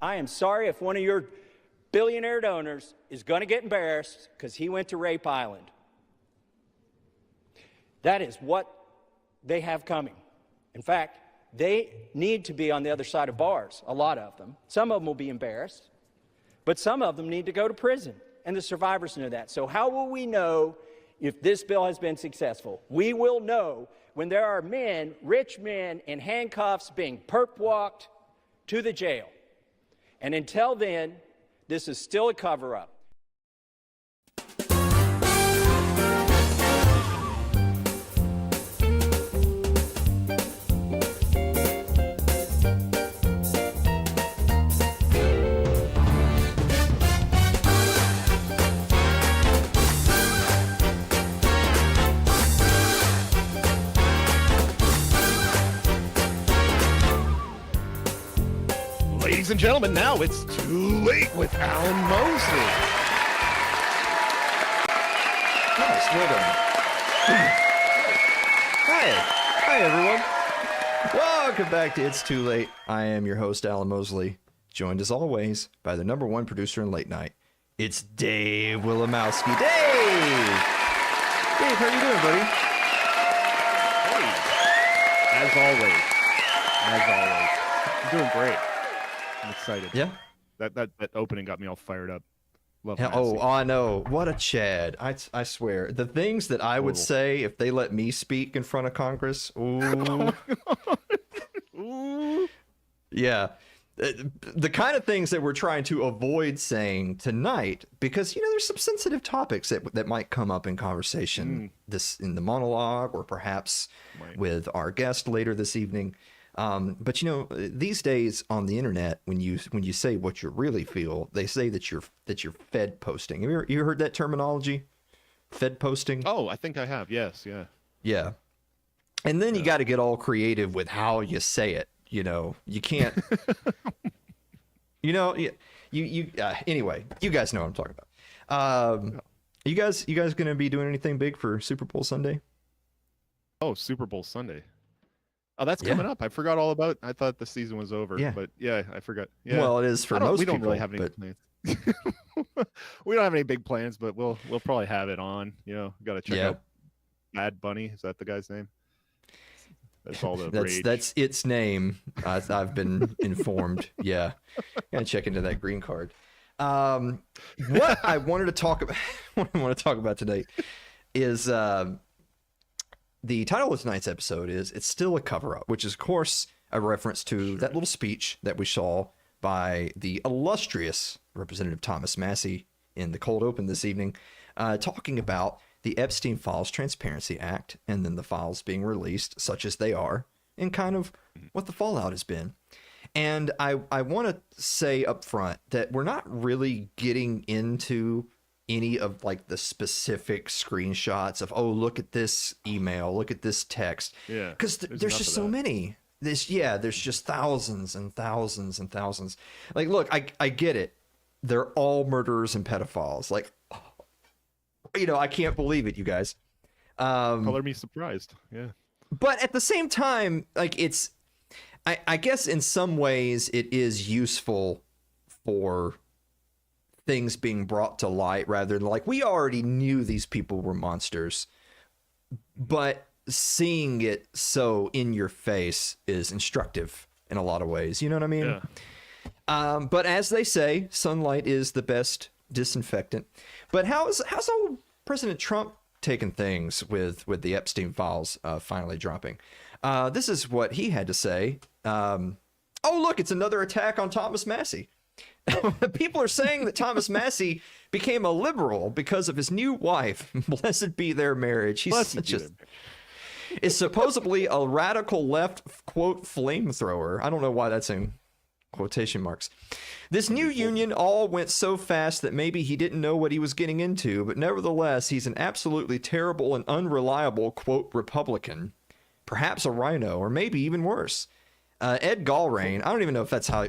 I am sorry if one of your billionaire donors is going to get embarrassed because he went to Rape Island. That is what they have coming. In fact, they need to be on the other side of bars, a lot of them. Some of them will be embarrassed, but some of them need to go to prison, and the survivors know that. So how will we know if this bill has been successful? We will know when there are men, rich men, in handcuffs being perp-walked to the jail. And until then, this is still a cover-up. Ladies and gentlemen, now it's Too Late with Alan Mosley. Nice, well done. Hi everyone. Welcome back to It's Too Late. I am your host, Alan Mosley, joined as always by the #1 producer in late night. It's Dave Willimowski. Dave, how are you doing, buddy? Hey, as always, I'm doing great. I'm excited. Yeah. That opening got me all fired up. Love Yeah, Massie. I know. What a Chad. I swear. The things that I would say if they let me speak in front of Congress. Ooh. Ooh. Yeah. The kind of things that we're trying to avoid saying tonight, because, there's some sensitive topics that might come up in conversation in the monologue, or perhaps with our guest later this evening. But these days on the internet, when you say what you really feel, they say that you're Fed posting. Have you heard that terminology? Fed posting? Oh, I think I have. Yes, yeah. Yeah. And then you got to get all creative with how you say it. You can't. Anyway, you guys know what I'm talking about. You guys gonna be doing anything big for Super Bowl Sunday? Oh, Super Bowl Sunday. Oh, that's coming up. I forgot all about. I thought the season was over. Yeah. But yeah, I forgot. Yeah. Well, it is for most people. We don't really have any plans. We don't have any big plans, but we'll probably have it on. Got to check out Bad Bunny. Is that the guy's name? That's all the rage. That's its name. I've been informed. Yeah, gotta check into that green card. What I wanted to talk about, what I want to talk about today, is the title of tonight's episode is "It's Still a Cover-Up," which is, of course, a reference to that little speech that we saw by the illustrious Representative Thomas Massie in the cold open this evening, talking about the Epstein Files Transparency Act, and then the files being released, such as they are, and kind of what the fallout has been. And I want to say up front that we're not really getting into any of the specific screenshots of, oh, look at this email, look at this text. Yeah. Because there's just so many. There's just thousands and thousands and thousands. Look, I get it. They're all murderers and pedophiles. I can't believe it, you guys. Color me surprised. Yeah. But at the same time, I guess in some ways it is useful for things being brought to light, rather than we already knew these people were monsters, but seeing it so in your face is instructive in a lot of ways. You know what I mean? Yeah. But as they say, sunlight is the best disinfectant. But how's old President Trump taking things with the Epstein files finally dropping? This is what he had to say. Oh, look, it's another attack on Thomas Massie. People are saying that Thomas Massie became a liberal because of his new wife. Blessed be their marriage. Is supposedly a radical left, quote, flamethrower. I don't know why that's in quotation marks. This new union all went so fast that maybe he didn't know what he was getting into, but nevertheless, he's an absolutely terrible and unreliable, quote, Republican. Perhaps a rhino, or maybe even worse. Ed Galrain, I don't even know if that's how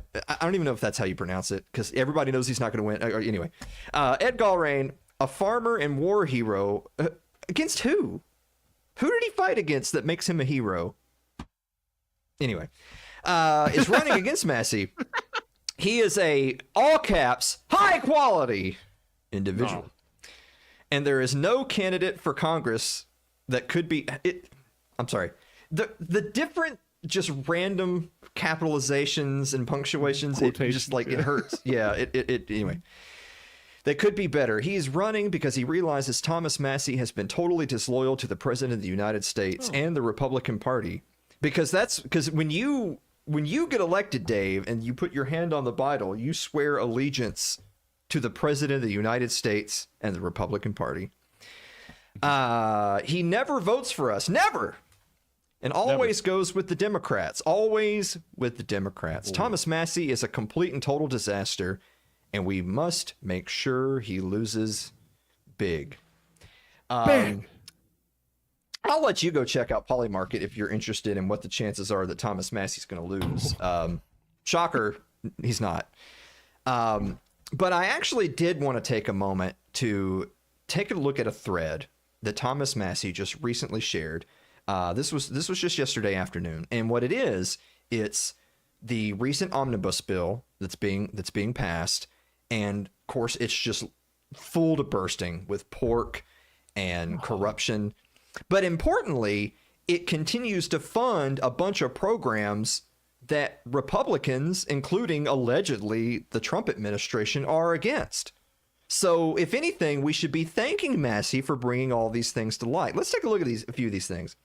you pronounce it, because everybody knows he's not going to win. Anyway, Ed Galrain, a farmer and war hero, against who? Who did he fight against that makes him a hero? Anyway, is running against Massie. He is a, all caps, high quality individual. No. And there is no candidate for Congress that could be it. I'm sorry. The different just random capitalizations and punctuations, it just like it hurts. Yeah, it anyway. They could be better. He's running because he realizes Thomas Massie has been totally disloyal to the President of the United States and the Republican Party. Because when you get elected, Dave, and you put your hand on the Bible, you swear allegiance to the President of the United States and the Republican Party. He never votes for us. Never. And always goes with the Democrats. Always with the Democrats. Ooh. Thomas Massie is a complete and total disaster, and we must make sure he loses big. Big. I'll let you go check out Polymarket if you're interested in what the chances are that Thomas Massie's going to lose. Shocker, he's not. But I actually did want to take a moment to take a look at a thread that Thomas Massie just recently shared. This was just yesterday afternoon, and what it is, it's the recent omnibus bill that's being passed, and of course it's just full to bursting with pork and corruption. But importantly, it continues to fund a bunch of programs that Republicans, including allegedly the Trump administration, are against. So if anything, we should be thanking Massie for bringing all these things to light. Let's take a look at a few of these things.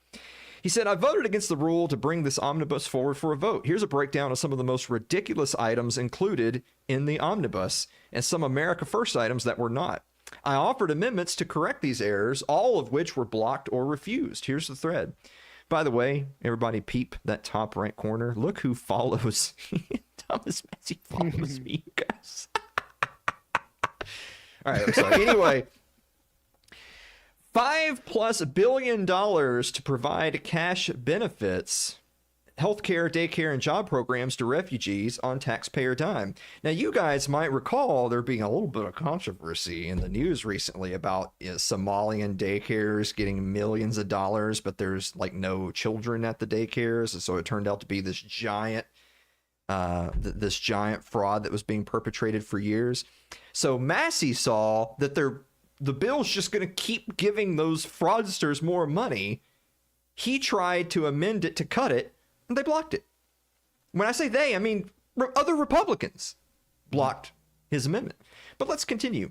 He said, I voted against the rule to bring this omnibus forward for a vote. Here's a breakdown of some of the most ridiculous items included in the omnibus and some America First items that were not. I offered amendments to correct these errors, all of which were blocked or refused. Here's the thread. By the way, everybody peep that top right corner. Look who follows. Thomas Massie follows me, you guys. All right, I'm sorry. Anyway, $5+ billion to provide cash benefits, healthcare, daycare, and job programs to refugees on taxpayer dime. Now, you guys might recall there being a little bit of controversy in the news recently about Somalian daycares getting millions of dollars, but there's like no children at the daycares, and so it turned out to be this giant fraud that was being perpetrated for years. So Massie saw that the bill's just going to keep giving those fraudsters more money. He tried to amend it to cut it, and they blocked it. When I say they, I mean other Republicans blocked his amendment. But let's continue.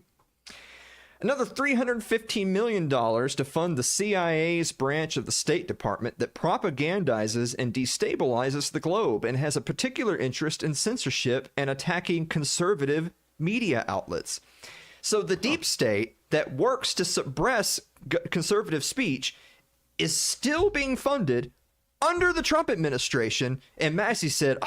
Another $315 million to fund the CIA's branch of the State Department that propagandizes and destabilizes the globe and has a particular interest in censorship and attacking conservative media outlets. So the deep state that works to suppress conservative speech is still being funded under the Trump administration. And Massie said,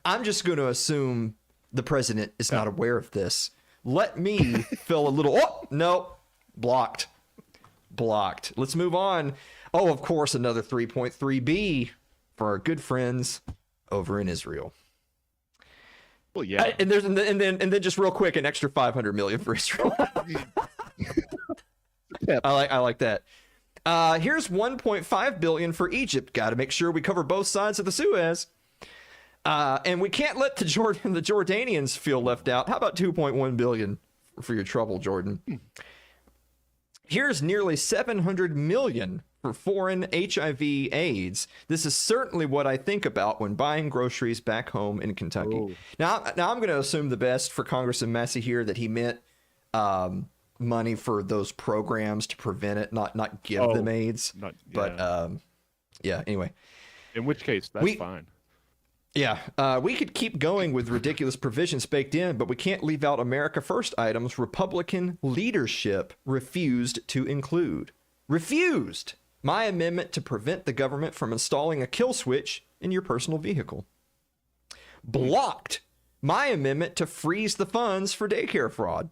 I'm just going to assume the president is not aware of this. Let me fill a little. Oh, no, blocked. Let's move on. Oh, of course, another 3.3B for our good friends over in Israel. Well, yeah. And then just real quick, an extra $500 million for Israel. I like that. Here's $1.5 billion for Egypt. Got to make sure we cover both sides of the Suez. And we can't let the Jordanians feel left out. How about $2.1 billion for your trouble, Jordan? Here's nearly $700 million for foreign HIV/AIDS. This is certainly what I think about when buying groceries back home in Kentucky. Oh. Now I'm going to assume the best for Congressman Massie here, that he meant money for those programs to prevent it, not give them AIDS. Anyway. In which case, that's fine. Yeah, we could keep going with ridiculous provisions baked in, but we can't leave out America First items Republican leadership refused to include. Refused! My amendment to prevent the government from installing a kill switch in your personal vehicle. Blocked! My amendment to freeze the funds for daycare fraud.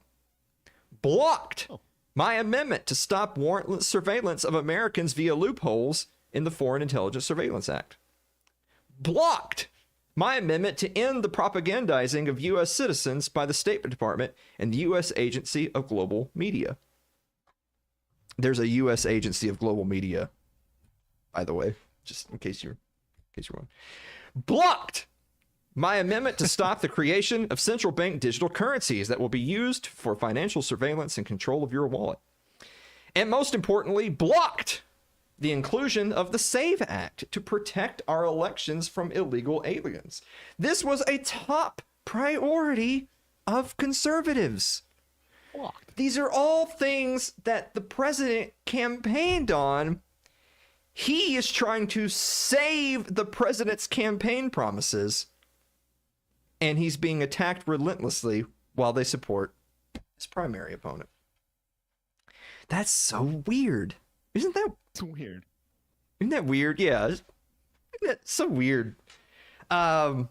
Blocked! My amendment to stop warrantless surveillance of Americans via loopholes in the Foreign Intelligence Surveillance Act. Blocked! My amendment to end the propagandizing of U.S. citizens by the State Department and the U.S. Agency of Global Media. There's a U.S. Agency of Global Media, by the way, just in case you're wondering. Blocked! My amendment to stop the creation of central bank digital currencies that will be used for financial surveillance and control of your wallet. And most importantly, blocked the inclusion of the SAVE Act to protect our elections from illegal aliens. This was a top priority of conservatives. Blocked. These are all things that the president campaigned on. He is trying to save the president's campaign promises, and he's being attacked relentlessly while they support his primary opponent. That's so weird. Isn't that It's weird. Isn't that weird? Yeah. Isn't that so weird? But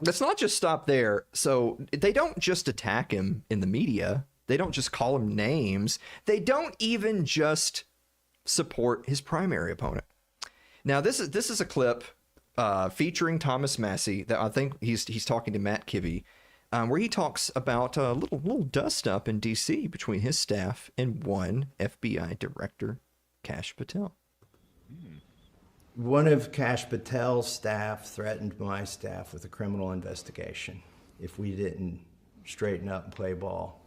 let's not just stop there. So they don't just attack him in the media. They don't just call him names. They don't even just support his primary opponent. Now, this is a clip featuring Thomas Massie that I think he's talking to Matt Kibbe, where he talks about a little dust up in D.C. between his staff and one FBI director, Kash Patel. One of Kash Patel's staff threatened my staff with a criminal investigation if we didn't straighten up and play ball.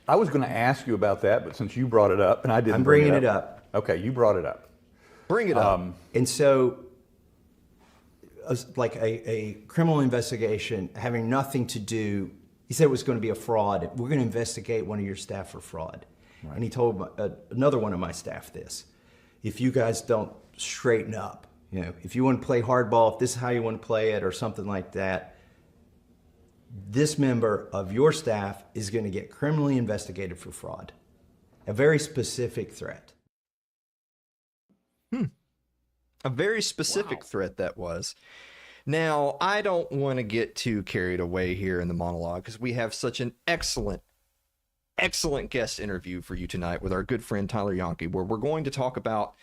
I was going to ask you about that, but since you brought it up, and I didn't I'm bringing bring it up. Okay, you brought it up. Bring it up. And so, like a criminal investigation having nothing to do, he said it was going to be a fraud. We're going to investigate one of your staff for fraud. Right. And he told another one of my staff this. If you guys don't straighten up, if you want to play hardball, if this is how you want to play it or something like that, this member of your staff is going to get criminally investigated for fraud. A very specific threat. A very specific threat that was. Now, I don't want to get too carried away here in the monologue because we have such an excellent guest interview for you tonight with our good friend Tyler Janke, where we're going to talk about,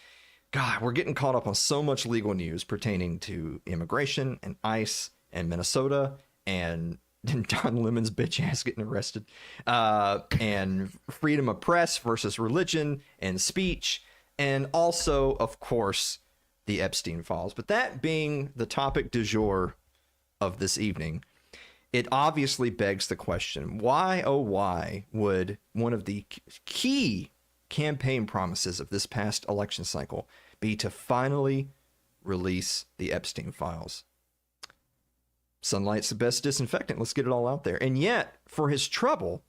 God, we're getting caught up on so much legal news pertaining to immigration and ICE and Minnesota and Don Lemon's bitch ass getting arrested, and freedom of press versus religion and speech, and also, of course, the Epstein files. But that being the topic du jour of this evening, it obviously begs the question, why, oh why, would one of the key campaign promises of this past election cycle be to finally release the Epstein files? Sunlight's the best disinfectant. Let's get it all out there. And yet, for his trouble,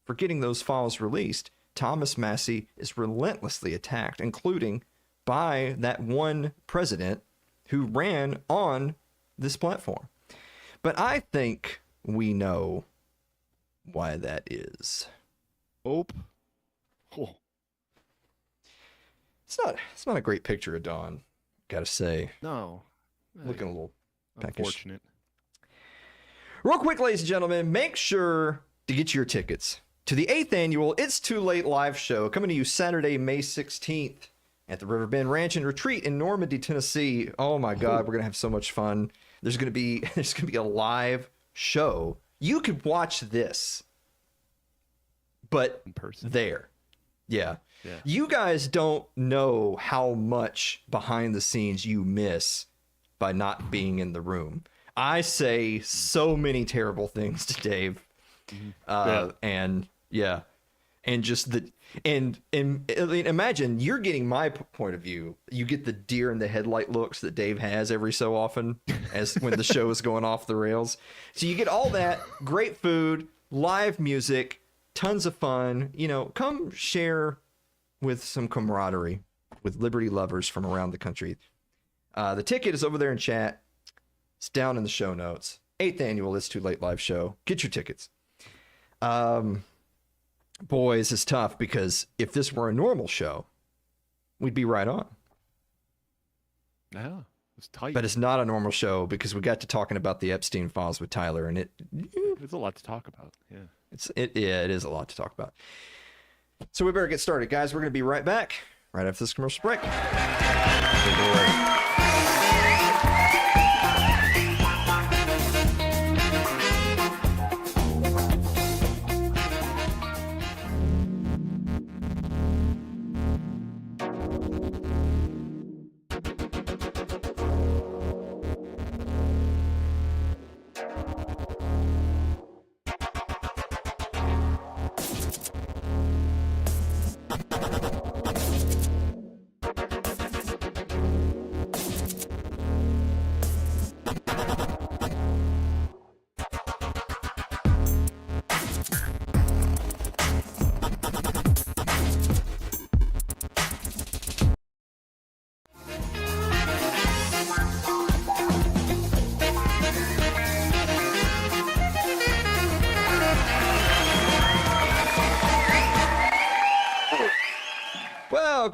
for getting those files released, Thomas Massie is relentlessly attacked, including by that one president who ran on this platform. But I think we know why that is. Oh. It's not a great picture of Don, gotta say. No. Looking a little peckish. Unfortunate. Real quick, ladies and gentlemen, make sure to get your tickets to the 8th annual It's Too Late live show coming to you Saturday, May 16th at the Riverbend Ranch and Retreat in Normandy, Tennessee. Oh my God, we're gonna have so much fun. There's gonna be a live show. You could watch this, but In person. there. Yeah. Yeah. You guys don't know how much behind the scenes you miss by not being in the room. I say so many terrible things to Dave. And just and imagine you're getting my point of view. You get the deer in the headlight looks that Dave has every so often as when the show is going off the rails. So you get all that great food, live music, tons of fun, come share with some camaraderie with Liberty lovers from around the country. The ticket is over there in chat. It's down in the show notes. 8th annual It's Too Late live show. Get your tickets. Boys, it's tough because if this were a normal show, we'd be right on. Yeah, it's tight. But it's not a normal show because we got to talking about the Epstein files with Tyler, and There's a lot to talk about. Yeah. it is a lot to talk about. So we better get started, guys. We're going to be right back right after this commercial break.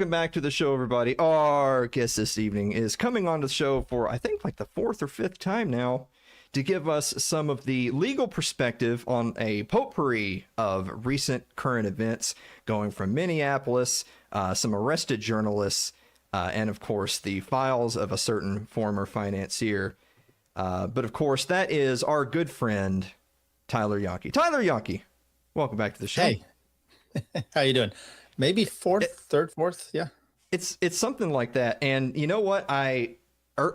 welcome back to the show, everybody. Our guest this evening is coming on the show for, I think, like the 4th or 5th time now, to give us some of the legal perspective on a potpourri of recent current events, going from Minneapolis, some arrested journalists, and of course the files of a certain former financier. But of course, that is our good friend, Tyler Janke. Tyler Janke, welcome back to the show. Hey, how you doing? Maybe third, fourth, yeah. It's something like that. And you know what?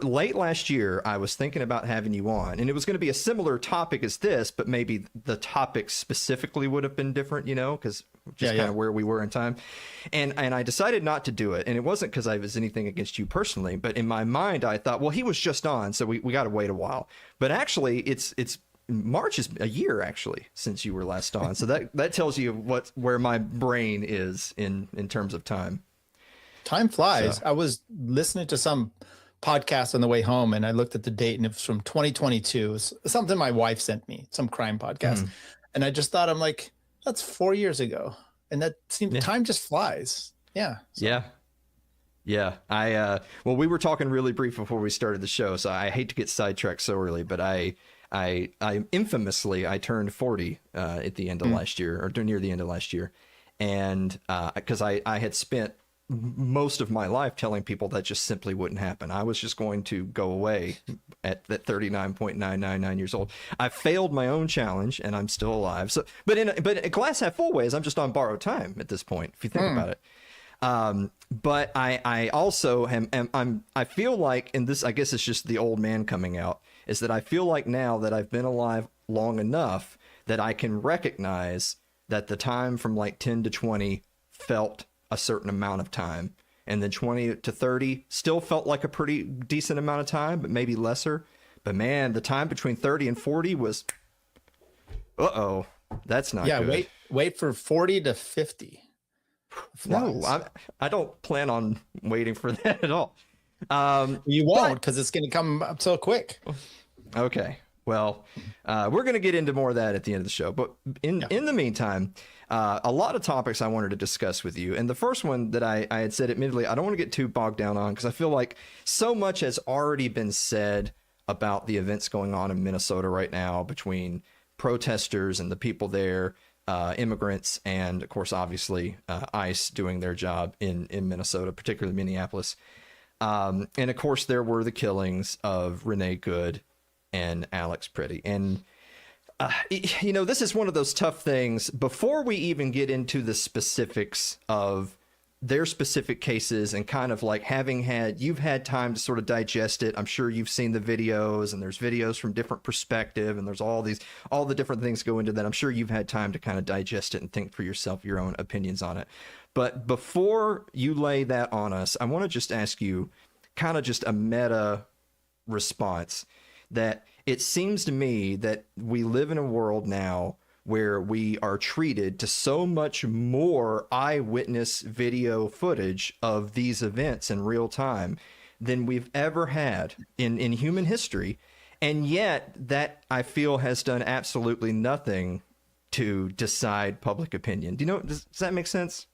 Late last year, I was thinking about having you on, and it was going to be a similar topic as this, but maybe the topic specifically would have been different, because just kind of where we were in time. And I decided not to do it. And it wasn't because I was anything against you personally, but in my mind, I thought, well, he was just on, so we got to wait a while. But actually, it's March is a year actually since you were last on. So that tells you where my brain is in terms of time. Time flies. So. I was listening to some podcast on the way home, and I looked at the date, and it was from 2022. It was something my wife sent me, some crime podcast. And I just thought, I'm like, that's 4 years ago. And that seemed time just flies. Yeah. So. Yeah. Well, we were talking really brief before we started the show, so I hate to get sidetracked so early, but I infamously, I turned 40 at the end of last year, or near the end of last year. And because I had spent most of my life telling people that just simply wouldn't happen. I was just going to go away at 39.999 years old. I failed my own challenge, and I'm still alive. So, but in a glass half full ways, I'm just on borrowed time at this point, if you think about it. But I also I feel like, and this, I guess it's just the old man coming out, is that I feel like now that I've been alive long enough that I can recognize that the time from like 10 to 20 felt a certain amount of time, and then 20 to 30 still felt like a pretty decent amount of time, but maybe lesser. But man, the time between 30 and 40 was, that's not good. Yeah, wait for 40 to 50. No, I don't plan on waiting for that at all. You won't, because it's going to come up so quick. Okay. Well, we're going to get into more of that at the end of the show. But in the meantime, a lot of topics I wanted to discuss with you. And the first one that I had said, admittedly, I don't want to get too bogged down on, because I feel like so much has already been said about the events going on in Minnesota right now between protesters and the people there, immigrants, and of course, obviously, ICE doing their job in Minnesota, particularly Minneapolis. And of course, there were the killings of Renee Good and Alex Pretty. And, this is one of those tough things. Before we even get into the specifics of their specific cases, and kind of like you've had time to sort of digest it. I'm sure you've seen the videos, and there's videos from different perspective, and there's all the different things go into that. I'm sure you've had time to kind of digest it and think for yourself your own opinions on it. But before you lay that on us, I want to just ask you kind of just a meta response, that it seems to me that we live in a world now where we are treated to so much more eyewitness video footage of these events in real time than we've ever had in human history. And yet that, I feel, has done absolutely nothing to decide public opinion. Does that make sense?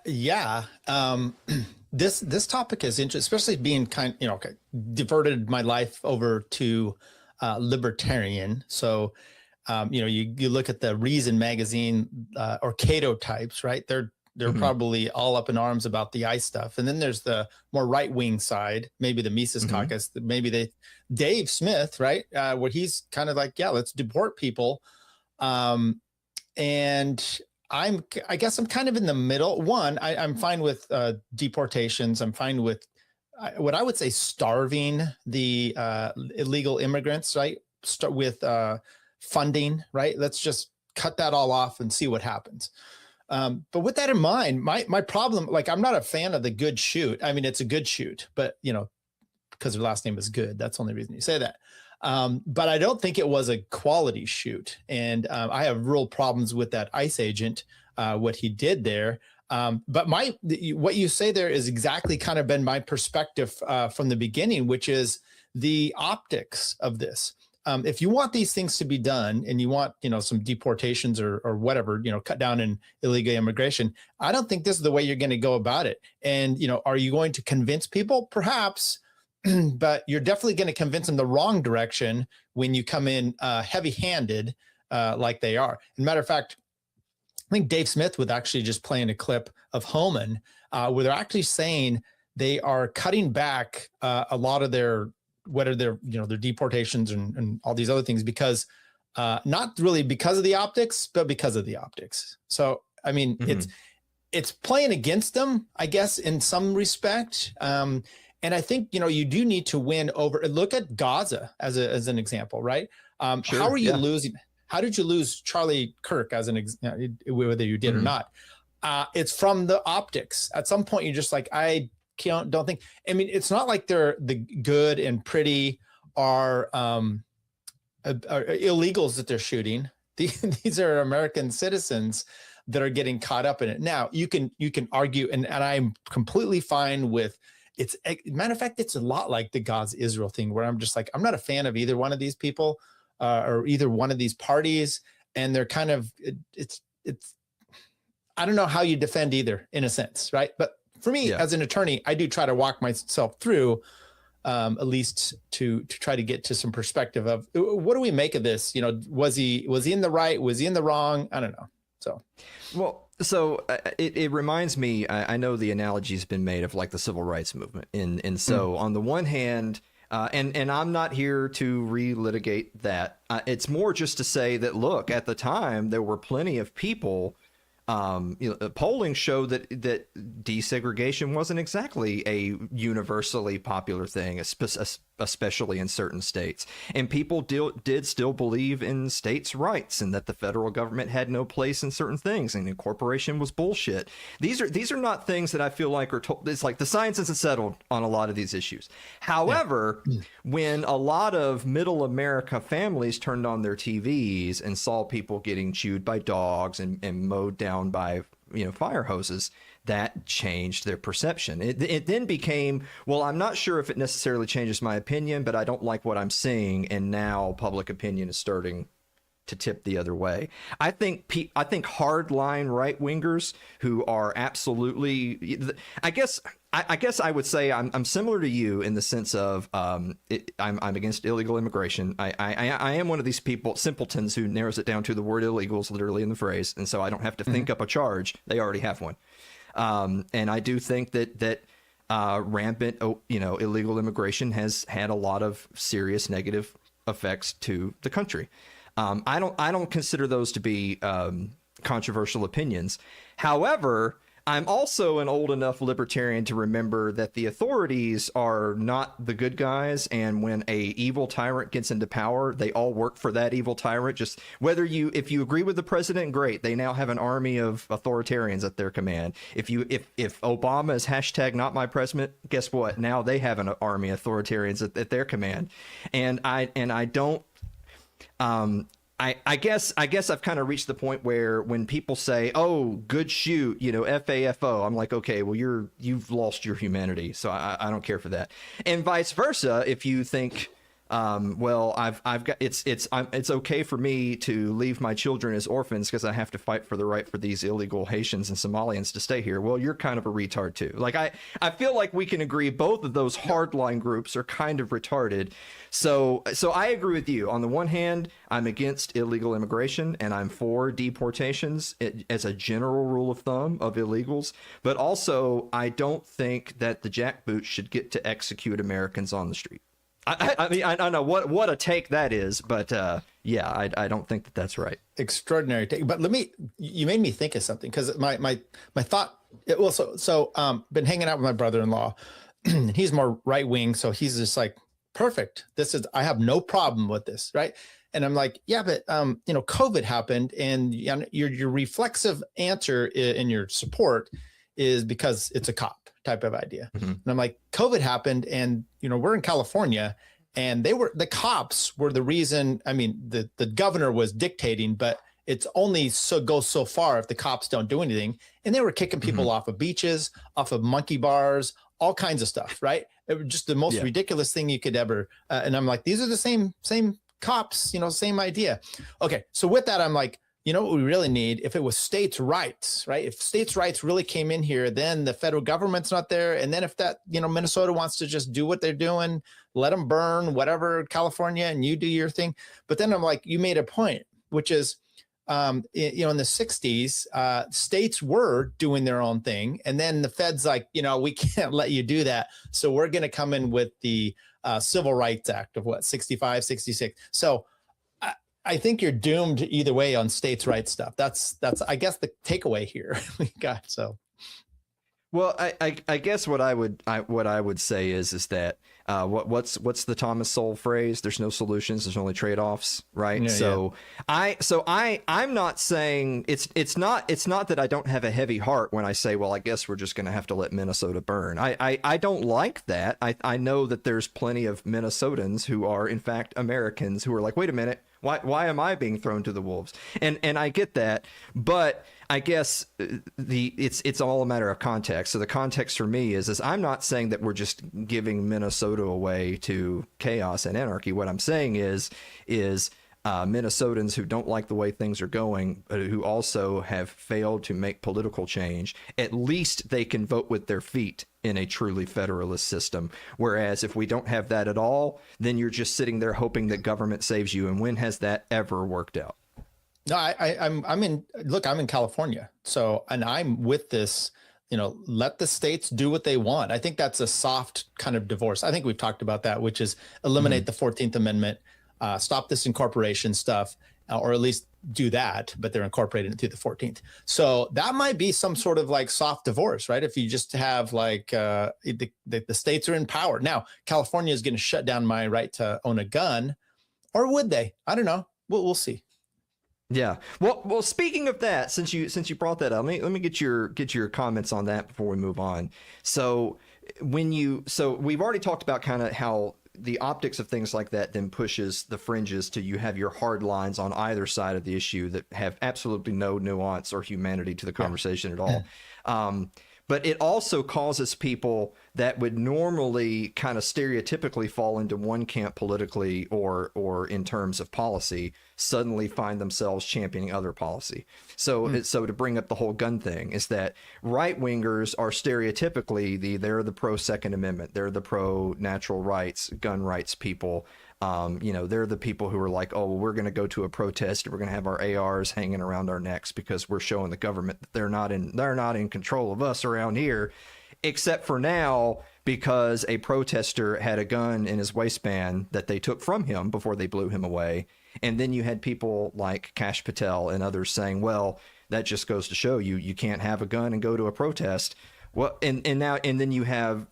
Yeah. This topic is interesting, especially being diverted my life over to libertarian. So, you look at the Reason magazine or Cato types, right? They're probably all up in arms about the ICE stuff. And then there's the more right-wing side, maybe the Mises Caucus, maybe Dave Smith, right? Where he's kind of like, let's deport people. And I guess I'm kind of in the middle. One, I'm fine with deportations. I'm fine with what I would say starving the illegal immigrants, right? Start with funding, right? Let's just cut that all off and see what happens. But with that in mind, my problem, like, I'm not a fan of the good shoot. I mean, it's a good shoot, but because her last name is Good, that's the only reason you say that. But I don't think it was a quality shoot. And I have real problems with that ICE agent, what he did there. But what you say there is exactly kind of been my perspective from the beginning, which is the optics of this. if you want these things to be done and you want, some deportations or whatever, cut down in illegal immigration, I don't think this is the way you're going to go about it. And, are you going to convince people? Perhaps, but you're definitely going to convince them the wrong direction when you come in heavy-handed like they are. As a matter of fact, I think Dave Smith was actually just playing a clip of Homan where they're actually saying they are cutting back a lot of their deportations and all these other things because not really because of the optics, but because of the optics. So, I mean, it's playing against them, I guess, in some respect. And I think, you do need to win over. Look at Gaza as an example, right? Sure, how are you losing? How did you lose Charlie Kirk as whether you did or not? It's from the optics. At some point, you're just like, I don't think. I mean, it's not like they're the good and pretty are illegals that they're shooting. These are American citizens that are getting caught up in it. Now, you can argue, and I'm completely fine with. It's matter of fact, it's a lot like the Gaza-Israel thing, where I'm just like, I'm not a fan of either one of these people or either one of these parties, and they're kind of it's. I don't know how you defend either, in a sense, right? But for me, as an attorney, I do try to walk myself through, at least to try to get to some perspective of what do we make of this? Was he in the right? Was he in the wrong? I don't know. So, it reminds me. I know the analogy has been made of like the civil rights movement, and so on the one hand. And I'm not here to relitigate that. It's more just to say that, look, at the time, there were plenty of people. Polling showed that desegregation wasn't exactly a universally popular thing, especially in certain states. And people did still believe in states' rights and that the federal government had no place in certain things, and incorporation was bullshit. These are not things that I feel like are told. It's like the science isn't settled on a lot of these issues. However, when a lot of middle America families turned on their TVs and saw people getting chewed by dogs and mowed down by fire hoses, that changed their perception. It then became, well, I'm not sure if it necessarily changes my opinion, but I don't like what I'm seeing, and now public opinion is starting to tip the other way. I think hardline right wingers who are absolutely, I guess I would say I'm similar to you in the sense of I'm against illegal immigration. I am one of these people, simpletons, who narrows it down to the word illegals literally in the phrase, and so I don't have to think up a charge. They already have one. And I do think that rampant illegal immigration has had a lot of serious negative effects to the country. I don't consider those to be controversial opinions. However, I'm also an old enough libertarian to remember that the authorities are not the good guys, and when a evil tyrant gets into power, they all work for that evil tyrant. Just if you agree with the president, great. They now have an army of authoritarians at their command. If Obama is hashtag not my president, guess what? Now they have an army of authoritarians at their command. And I don't. I guess I've kind of reached the point where when people say, "Oh, good shoot," FAFO, I'm like, okay, well, you've lost your humanity, so I don't care for that. And vice versa, if you think, well, I've got it's okay for me to leave my children as orphans because I have to fight for the right for these illegal Haitians and Somalians to stay here. Well, you're kind of a retard too. Like I feel like we can agree both of those hardline groups are kind of retarded. So I agree with you. On the one hand, I'm against illegal immigration and I'm for deportations as a general rule of thumb of illegals. But also, I don't think that the jackboots should get to execute Americans on the street. I mean, I don't know what a take that is, but yeah, I don't think that that's right. Extraordinary take. But you made me think of something, because my thought, been hanging out with my brother-in-law, and he's more right wing, so he's just like, perfect. I have no problem with this, right? And I'm like, yeah, but COVID happened, and your reflexive answer in your support is because it's a cop type of idea. Mm-hmm. And I'm like, COVID happened, and we're in California, and the cops were the reason. I mean, the governor was dictating, but it's only goes so far if the cops don't do anything. And they were kicking people off of beaches, off of monkey bars, all kinds of stuff, right? It was just the most ridiculous thing you could ever. And I'm like, these are the same cops, same idea. Okay. So with that, I'm like, you know what we really need? If it was states' rights, right? If states' rights really came in here, then the federal government's not there. And then if that, Minnesota wants to just do what they're doing, let them burn whatever, California, and you do your thing. But then I'm like, you made a point, which is, in the 60s, states were doing their own thing. And then the Fed's like, we can't let you do that. So we're going to come in with the Civil Rights Act of 65, 66. So I think you're doomed either way on states' rights stuff. That's I guess the takeaway here we got. So, well, I guess what I would say is that what's the Thomas Sowell phrase? There's no solutions. There's only trade-offs, right? Yeah, I'm not saying it's not that I don't have a heavy heart when I say, well, I guess we're just going to have to let Minnesota burn. I don't like that. I know that there's plenty of Minnesotans who are in fact Americans who are like, wait a minute. Why am I being thrown to the wolves? And I get that, but I guess it's all a matter of context. So the context for me is I'm not saying that we're just giving Minnesota away to chaos and anarchy. What I'm saying is Minnesotans who don't like the way things are going, but who also have failed to make political change, at least they can vote with their feet in a truly federalist system. Whereas if we don't have that at all, then you're just sitting there hoping that government saves you. And when has that ever worked out? No, I'm in California. So, and I'm with this, let the states do what they want. I think that's a soft kind of divorce. I think we've talked about that, which is eliminate the 14th Amendment, stop this incorporation stuff, or at least do that, but they're incorporating it through the 14th. So that might be some sort of like soft divorce, right? If you just have like the states are in power. Now, California is going to shut down my right to own a gun, or would they? I don't know. We'll see. Yeah. Well, speaking of that, since you brought that up, let me get your comments on that before we move on. So we've already talked about kind of how the optics of things like that then pushes the fringes to you have your hard lines on either side of the issue that have absolutely no nuance or humanity to the conversation at all. But it also causes people that would normally kind of stereotypically fall into one camp politically or in terms of policy suddenly find themselves championing other policy. So to bring up the whole gun thing is that right wingers are stereotypically they're the pro Second Amendment, they're the pro natural rights, gun rights people. They're the people who are like, oh, well, we're going to go to a protest and we're going to have our ARs hanging around our necks because we're showing the government that they're not in control of us around here, except for now because a protester had a gun in his waistband that they took from him before they blew him away. And then you had people like Kash Patel and others saying, well, that just goes to show you can't have a gun and go to a protest. Well, and then you have,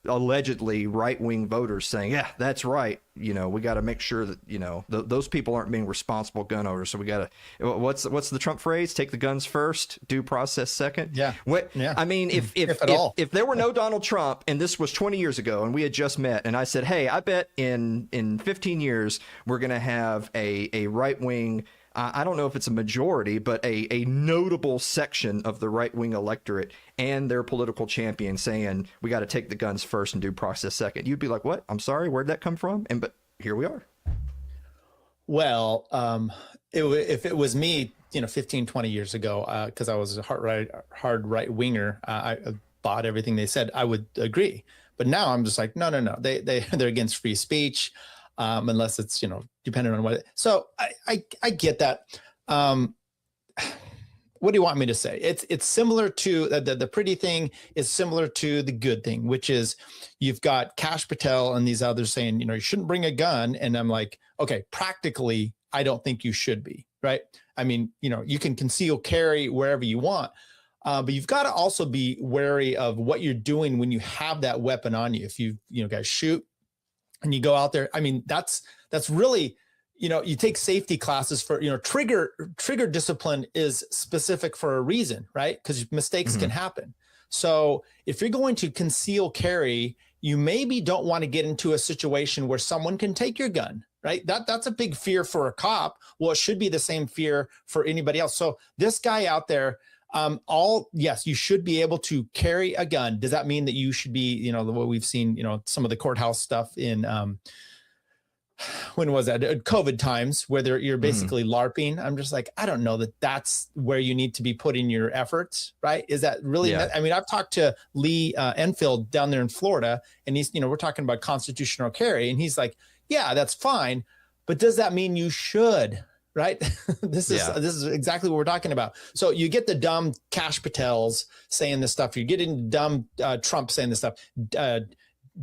allegedly right-wing voters saying, yeah, that's right. We got to make sure that, those people aren't being responsible gun owners. So we got to, what's the Trump phrase? Take the guns first, due process second. Yeah. I mean, if there were no Donald Trump and this was 20 years ago and we had just met and I said, hey, I bet in 15 years, we're going to have a right-wing, I don't know if it's a majority, but a notable section of the right-wing electorate and their political champion saying, we got to take the guns first and due process second. You'd be like, what? I'm sorry, where'd that come from? But here we are. Well, if it was me, 15, 20 years ago, because I was a hard right-winger, I bought everything they said, I would agree. But now I'm just like, no. They're against free speech. Unless it's, depending on what. So I get that. What do you want me to say? It's similar to the pretty thing is similar to the good thing, which is you've got Kash Patel and these others saying, you shouldn't bring a gun. And I'm like, okay, practically, I don't think you should be, right? I mean, you can conceal carry wherever you want. But you've got to also be wary of what you're doing when you have that weapon on you. If you guys shoot, and you go out there, I mean, that's really, you take safety classes for, trigger discipline is specific for a reason, right? Because mistakes can happen. So if you're going to conceal carry, you maybe don't want to get into a situation where someone can take your gun, right? That's a big fear for a cop. Well, it should be the same fear for anybody else. So this guy out there, yes, you should be able to carry a gun. Does that mean that you should be, what we've seen, some of the courthouse stuff in when was that? COVID times where you're basically LARPing. I'm just like, I don't know that that's where you need to be putting your efforts, right? Is that really, I mean, I've talked to Lee Enfield down there in Florida, and he's, we're talking about constitutional carry, and he's like, yeah, that's fine. But does that mean you should, right? This is exactly what we're talking about. So you get the dumb Kash Patels saying this stuff. You get into dumb Trump saying this stuff.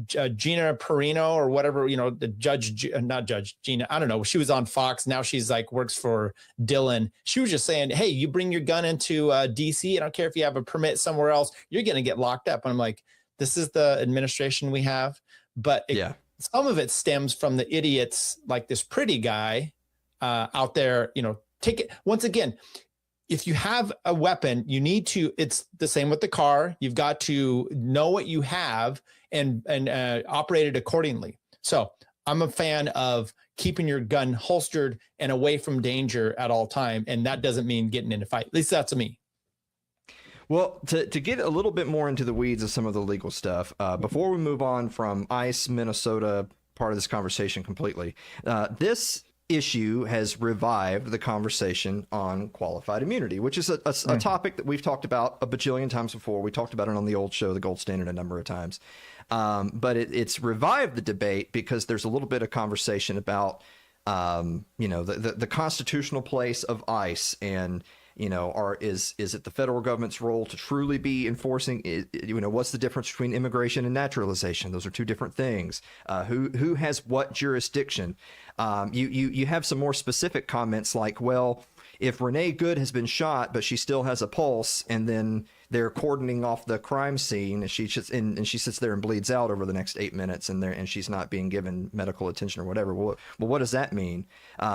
Gina Perino or whatever, not Judge Gina, I don't know. She was on Fox. Now she's like works for Dylan. She was just saying, hey, you bring your gun into DC. I don't care if you have a permit somewhere else, you're going to get locked up. And I'm like, this is the administration we have. But some of it stems from the idiots like this pretty guy out there, take it. Once again, if you have a weapon, you need to, it's the same with the car. You've got to know what you have and operate it accordingly. So I'm a fan of keeping your gun holstered and away from danger at all time. And that doesn't mean getting in a fight. At least that's me. Well, to get a little bit more into the weeds of some of the legal stuff, before we move on from ICE, Minnesota, part of this conversation completely, this issue has revived the conversation on qualified immunity, which is a topic that we've talked about a bajillion times before. We talked about it on the old show, The Gold Standard, a number of times. But it's revived the debate because there's a little bit of conversation about, the constitutional place of ICE and, is it the federal government's role to truly be enforcing, what's the difference between immigration and naturalization? Those are two different things. Who has what jurisdiction? You have some more specific comments like, well, if Renee Good has been shot, but she still has a pulse, and then they're cordoning off the crime scene, and she sits there and bleeds out over the next 8 minutes, and she's not being given medical attention or whatever. Well, what does that mean?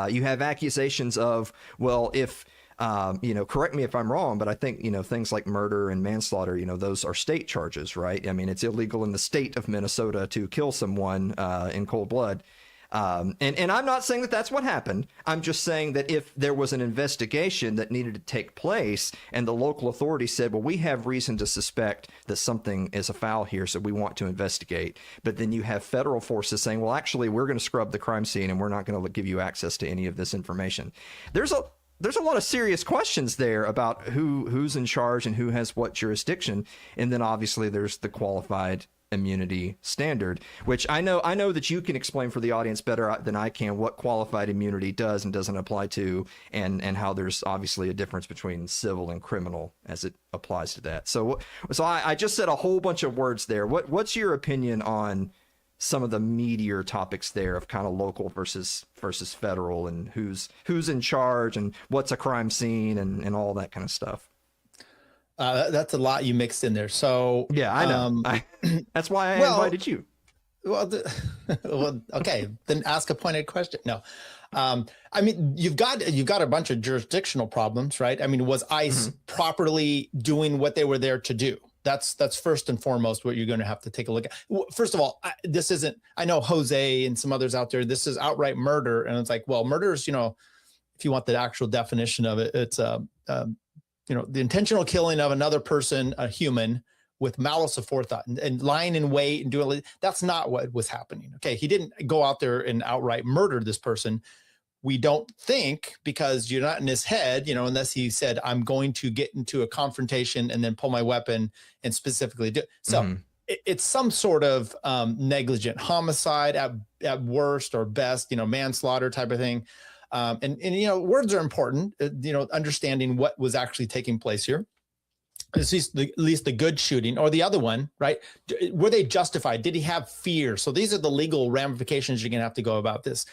You have accusations of, well, if correct me if I'm wrong, but I think, things like murder and manslaughter, those are state charges, right? I mean, it's illegal in the state of Minnesota to kill someone in cold blood. And I'm not saying that that's what happened. I'm just saying that if there was an investigation that needed to take place and the local authority said, well, we have reason to suspect that something is afoul here, so we want to investigate. But then you have federal forces saying, well, actually, we're going to scrub the crime scene and we're not going to give you access to any of this information. There's a lot of serious questions there about who's in charge and who has what jurisdiction. And then obviously there's the qualified immunity standard, which I know that you can explain for the audience better than I can what qualified immunity does and doesn't apply to, and how there's obviously a difference between civil and criminal as it applies to that. So I just said a whole bunch of words there. What's your opinion on some of the meatier topics there of kind of local versus federal, and who's in charge and what's a crime scene and all that kind of stuff? That's a lot you mixed in there. So yeah, I know. That's why I invited you. Well, okay, then ask a pointed question. No, I mean, you've got a bunch of jurisdictional problems, right? I mean, was ICE properly doing what they were there to do? That's first and foremost what you're going to have to take a look at. First of all, this isn't, I know Jose and some others out there, this is outright murder. And it's like, well, murder is, if you want the actual definition of it, it's, the intentional killing of another person, a human, with malice aforethought and lying in wait and doing, that's not what was happening. Okay. He didn't go out there and outright murder this person. We don't think, because you're not in his head, unless he said, I'm going to get into a confrontation and then pull my weapon and specifically do it. So it's some sort of negligent homicide at worst or best, manslaughter type of thing. And words are important, understanding what was actually taking place here. At least the good shooting, or the other one, right? Were they justified? Did he have fear? So these are the legal ramifications you're going to have to go about this.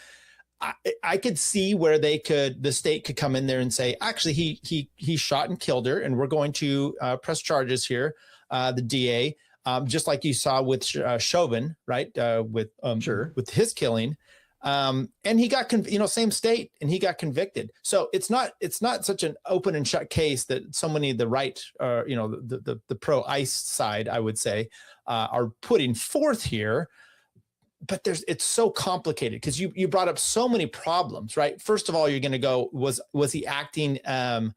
I could see where the state could come in there and say, actually, he shot and killed her, and we're going to press charges here. The DA, just like you saw with Chauvin, right? With his killing. And he got, same state, and he got convicted. So it's not such an open and shut case that so many, the right, the pro ICE side, I would say, are putting forth here. But it's so complicated because you brought up so many problems, right? First of all, you're going to go, was he acting in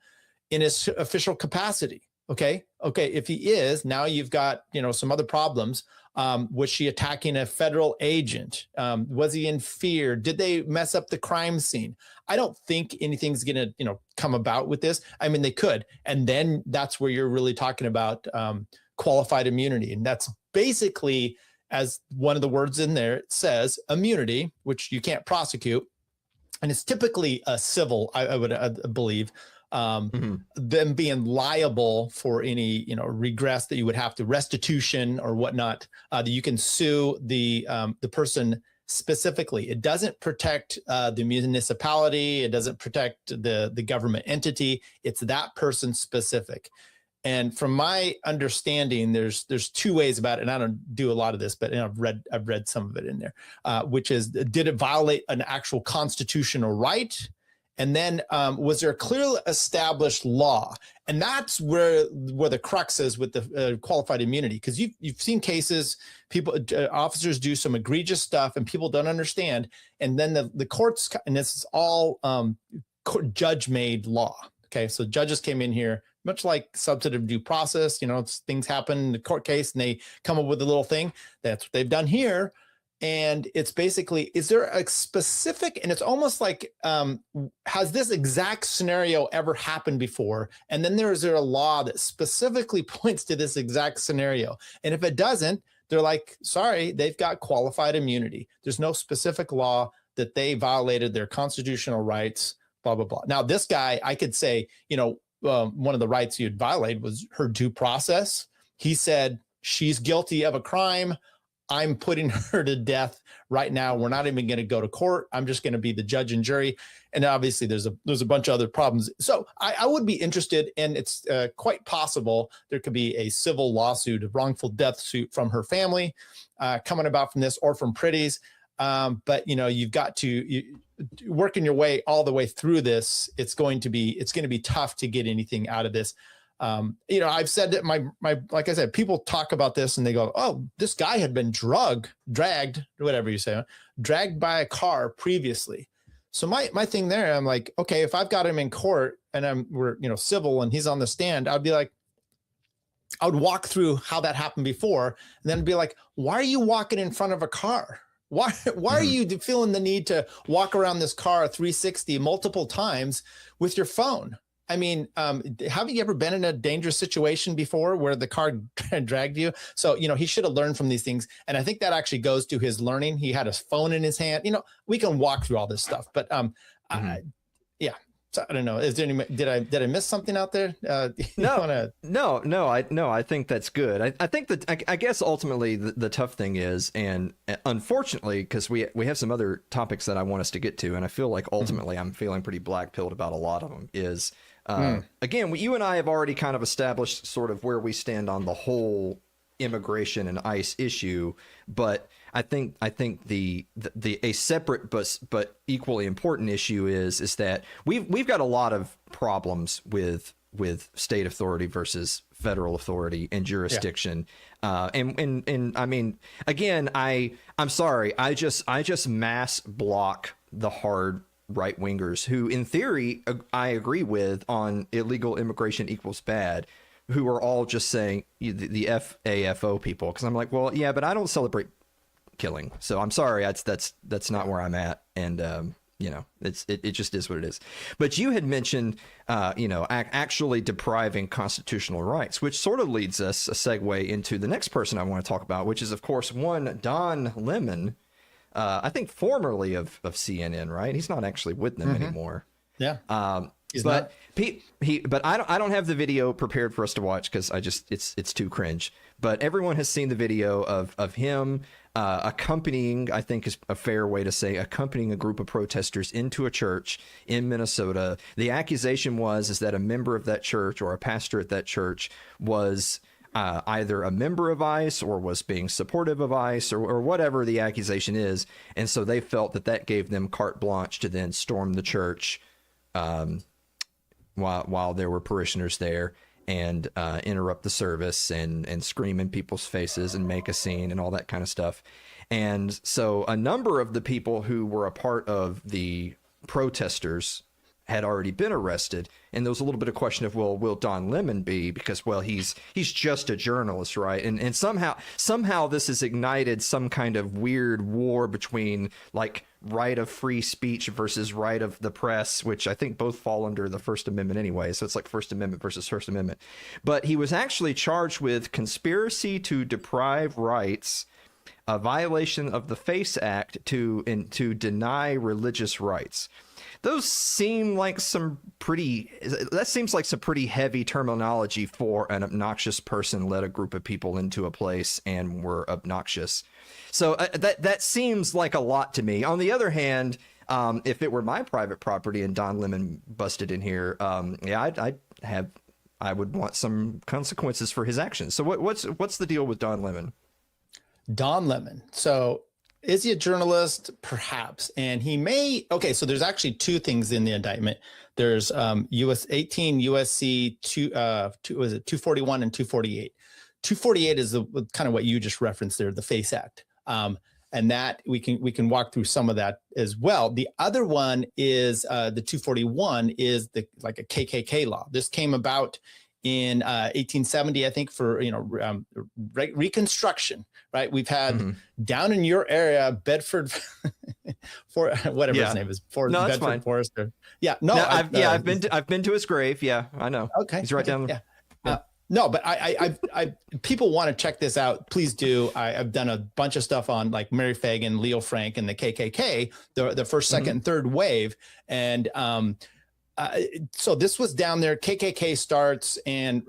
his official capacity? Okay. If he is, now you've got, some other problems. Was she attacking a federal agent? Was he in fear? Did they mess up the crime scene? I don't think anything's going to, come about with this. I mean, they could. And then that's where you're really talking about qualified immunity. And that's basically, as one of the words in there says, immunity, which you can't prosecute. And it's typically a civil, I would believe. Them being liable for any, regress that you would have to, restitution or whatnot, that you can sue the person specifically. It doesn't protect the municipality. It doesn't protect the government entity. It's that person specific. And from my understanding, there's two ways about it. And I don't do a lot of this, but I've read some of it in there, which is, did it violate an actual constitutional right? And then was there a clearly established law? And that's where the crux is with the qualified immunity, because you've seen cases, people, officers do some egregious stuff and people don't understand. And then the courts, and this is all judge-made law. Okay, so judges came in here, much like substantive due process, things happen in the court case and they come up with a little thing. That's what they've done here. And it's basically, is there a specific, and it's almost like, has this exact scenario ever happened before? And then is there a law that specifically points to this exact scenario? And if it doesn't, they're like, sorry, they've got qualified immunity. There's no specific law that they violated their constitutional rights, blah, blah, blah. Now, this guy, I could say, one of the rights you'd violate was her due process. He said, she's guilty of a crime. I'm putting her to death right now. We're not even going to go to court. I'm just going to be the judge and jury. And obviously there's a bunch of other problems. So I would be interested, and it's quite possible there could be a civil lawsuit, a wrongful death suit from her family coming about from this, or from Pretty's. But you've got to working your way all the way through this. It's going to be tough to get anything out of this. I've said that like I said, people talk about this and they go, oh, this guy had been dragged, whatever you say, dragged by a car previously. So my thing there, I'm like, okay, if I've got him in court and we're civil and he's on the stand, I'd be like, I would walk through how that happened before, and then be like, why are you walking in front of a car? Why are you feeling the need to walk around this car 360 multiple times with your phone? I mean, haven't you ever been in a dangerous situation before where the car dragged you? So, he should have learned from these things. And I think that actually goes to his learning. He had his phone in his hand. We can walk through all this stuff, but yeah. So I don't know. Is there any, did I miss something out there? No, I think that's good. I think that, I guess ultimately the tough thing is, and unfortunately, because we have some other topics that I want us to get to, and I feel like ultimately I'm feeling pretty black-pilled about a lot of them, is again, you and I have already kind of established sort of where we stand on the whole immigration and ICE issue, but I think a separate but equally important issue is that we've got a lot of problems with state authority versus federal authority and jurisdiction. Yeah. And I mean, again, I'm sorry, I just mass block the hard right wingers who, in theory, I agree with on illegal immigration equals bad, who are all just saying the FAFO people, because I'm like, well, yeah, but I don't celebrate killing, so I'm sorry, that's not where I'm at, and it just is what it is. But you had mentioned actually depriving constitutional rights, which sort of leads us a segue into the next person I want to talk about, which is of course one Don Lemon, I think formerly of CNN, right? He's not actually with them anymore. Yeah. But I don't have the video prepared for us to watch because it's too cringe. But everyone has seen the video of him accompanying, I think is a fair way to say, accompanying a group of protesters into a church in Minnesota. The accusation is that a member of that church or a pastor at that church was either a member of ICE or was being supportive of ICE or whatever the accusation is. And so they felt that gave them carte blanche to then storm the church while there were parishioners there and interrupt the service and scream in people's faces and make a scene and all that kind of stuff. And so a number of the people who were a part of the protesters had already been arrested. And there was a little bit of question of, well, will Don Lemon be? Because, well, he's just a journalist, right? And somehow this has ignited some kind of weird war between like right of free speech versus right of the press, which I think both fall under the First Amendment anyway. So it's like First Amendment versus First Amendment. But he was actually charged with conspiracy to deprive rights, a violation of the FACE Act to deny religious rights. Those seem like some pretty heavy terminology for an obnoxious person led a group of people into a place and were obnoxious. So that seems like a lot to me. On the other hand, if it were my private property and Don Lemon busted in here, I would want some consequences for his actions. So what's the deal with Don Lemon? Don Lemon. So is he a journalist? Perhaps. And he may. Okay, so there's actually two things in the indictment. There's US 18 USC 241 and 248. 248 is the kind of what you just referenced there, the FACE Act. And that we can walk through some of that as well. The other one is the 241 is like a KKK law. This came about in 1870, I think, for Reconstruction. Right, we've had down in your area, Bedford, for whatever his name is, for no, Bedford fine. Forrester. Yeah, I've been to his grave. Yeah, I know. Okay, he's right down. Yeah. No, but I people want to check this out. Please do. I've done a bunch of stuff on like Mary Fagan, Leo Frank, and the KKK, the first, second, and third wave, and so this was down there. KKK starts, and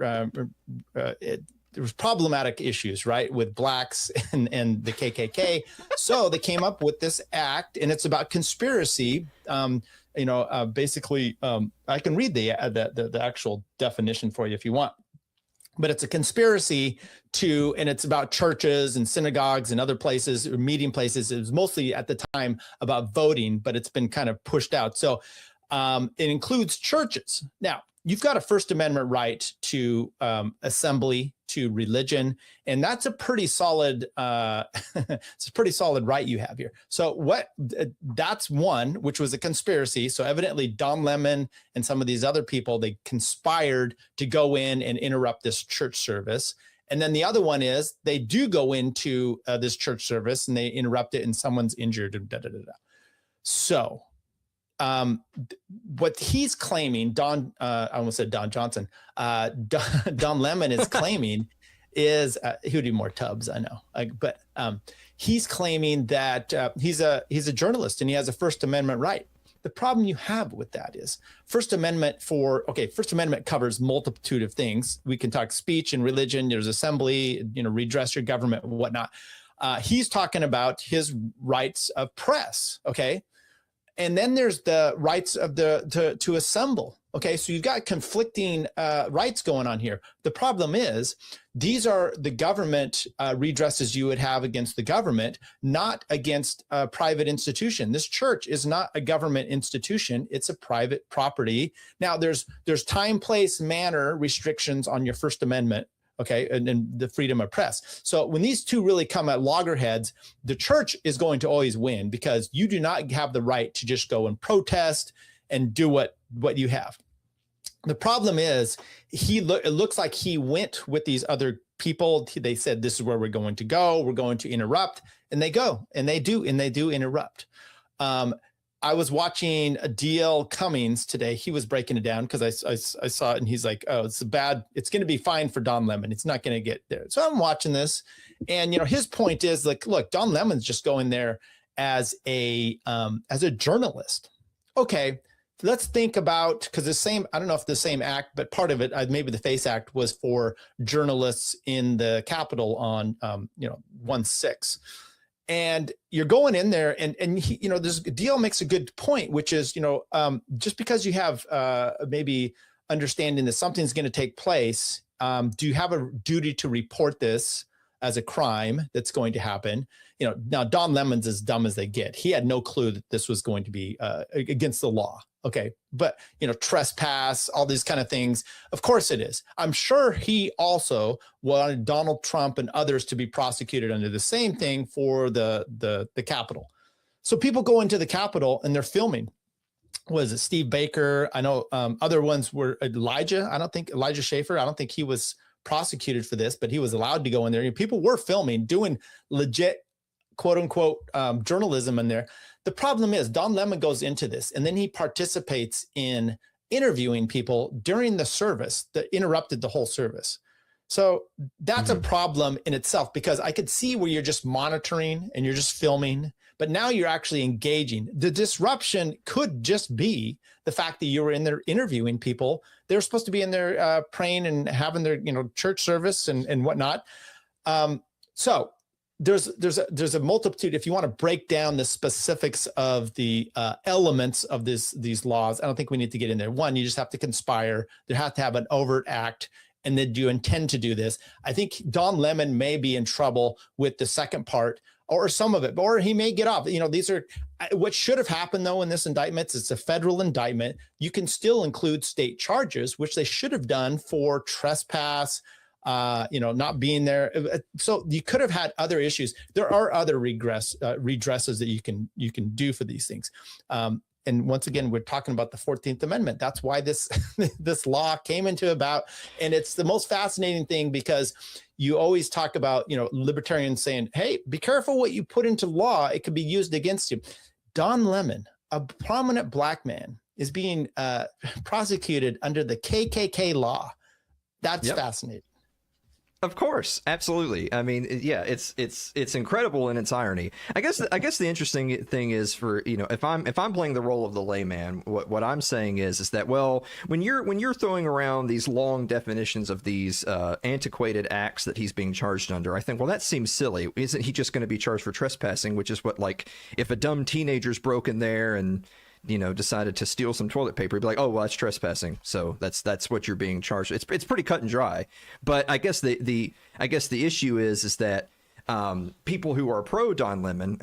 there was problematic issues, right, with blacks and the KKK. So they came up with this act, and it's about conspiracy. Basically, I can read the actual definition for you if you want. But it's a conspiracy and it's about churches and synagogues and other places, or meeting places. It was mostly at the time about voting, but it's been kind of pushed out. So it includes churches. Now, you've got a First Amendment right to assembly, to religion, and that's a pretty solid it's a pretty solid right you have here. So that's one, which was a conspiracy. So evidently Don Lemon and some of these other people, they conspired to go in and interrupt this church service. And then the other one is they do go into this church service and they interrupt it and someone's injured. So what he's claiming, I almost said Don Johnson, Don Lemon is claiming is he would do more Tubbs, I know, but he's claiming that he's a journalist and he has a First Amendment right. The problem you have with that is First Amendment covers multitude of things. We can talk speech and religion. There's assembly, redress your government, whatnot. He's talking about his rights of press. Okay. And then there's the rights of to assemble. Okay, so you've got conflicting rights going on here. The problem is these are the government redresses you would have against the government, not against a private institution. This church is not a government institution. It's a private property. Now, there's time, place, manner restrictions on your First Amendment. Okay, and the freedom of press. So when these two really come at loggerheads, the church is going to always win because you do not have the right to just go and protest and do what you have. The problem is it looks like he went with these other people. They said, this is where we're going to go. We're going to interrupt. And they go and they do interrupt. I was watching DL Cummings today. He was breaking it down because I saw it and he's like, oh, it's going to be fine for Don Lemon. It's not going to get there. So I'm watching this and, his point is like, look, Don Lemon's just going there as a journalist. Okay. Let's think about, because I don't know if the same act, but part of it, maybe the FACE Act was for journalists in the Capitol on, 1/6. And you're going in there and this deal makes a good point, which is, just because you have maybe understanding that something's going to take place, do you have a duty to report this as a crime that's going to happen? Now Don Lemon's as dumb as they get. He had no clue that this was going to be against the law. Okay. But, trespass, all these kind of things. Of course it is. I'm sure he also wanted Donald Trump and others to be prosecuted under the same thing for the Capitol. So people go into the Capitol and they're filming. was it Steve Baker? I know other ones were Elijah. I don't think Elijah Schaefer. I don't think he was prosecuted for this, but he was allowed to go in there. People were filming, doing legit, quote unquote, journalism in there. The problem is Don Lemon goes into this and then he participates in interviewing people during the service that interrupted the whole service. So that's a problem in itself, because I could see where you're just monitoring and you're just filming, but now you're actually engaging. The disruption could just be the fact that you were in there interviewing people. They're supposed to be in there praying and having their, church service and whatnot. So there's a multitude. If you want to break down the specifics of the elements of these laws, I don't think we need to get in there. One, you just have to conspire. You have to have an overt act. And then do you intend to do this? I think Don Lemon may be in trouble with the second part or some of it, or he may get off. These are what should have happened though in this indictment. It's a federal indictment. You can still include state charges, which they should have done for trespass, not being there. So you could have had other issues. There are other redresses that you can do for these things. And once again, we're talking about the 14th Amendment. That's why this law came into about. And it's the most fascinating thing, because you always talk about, libertarians saying, hey, be careful what you put into law. It could be used against you. Don Lemon, a prominent black man, is being prosecuted under the KKK law. That's fascinating. Of course, absolutely. I mean, yeah, it's incredible in its irony. I guess the interesting thing is, for if I'm playing the role of the layman, what I'm saying is that, well, when you're throwing around these long definitions of these antiquated acts that he's being charged under, I think, well, that seems silly. Isn't he just going to be charged for trespassing, which is what, like, if a dumb teenager's broke in there and decided to steal some toilet paper, he'd be like, oh, well, that's trespassing. So that's what you're being charged. It's pretty cut and dry. But I guess the issue is that people who are pro Don Lemon,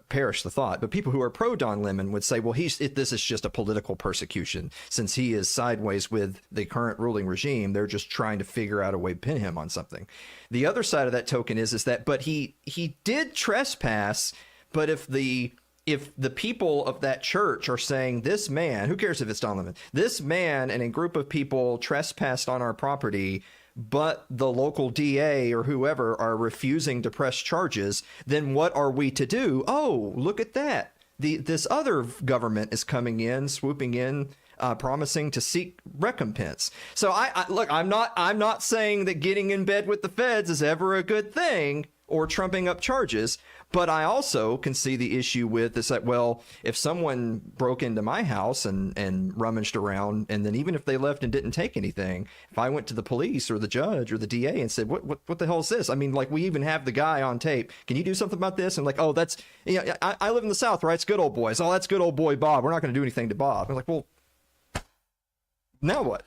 perish the thought, but people who are pro Don Lemon would say, well, this is just a political persecution. Since he is sideways with the current ruling regime, they're just trying to figure out a way to pin him on something. The other side of that token is that, but he did trespass, but if the people of that church are saying, this man, who cares if it's Don Lemon, this man and a group of people trespassed on our property, but the local DA or whoever are refusing to press charges, then what are we to do? Oh, look at that. This other government is coming in, swooping in, promising to seek recompense. So look, I'm not saying that getting in bed with the feds is ever a good thing or trumping up charges. But I also can see the issue with this, that, well, if someone broke into my house and rummaged around, and then even if they left and didn't take anything, if I went to the police or the judge or the DA and said, what the hell is this? I mean, like, we even have the guy on tape. Can you do something about this? And like, oh, that's, I live in the South, right? It's good old boys. Oh, that's good old boy Bob. We're not going to do anything to Bob. I'm like, well, now what?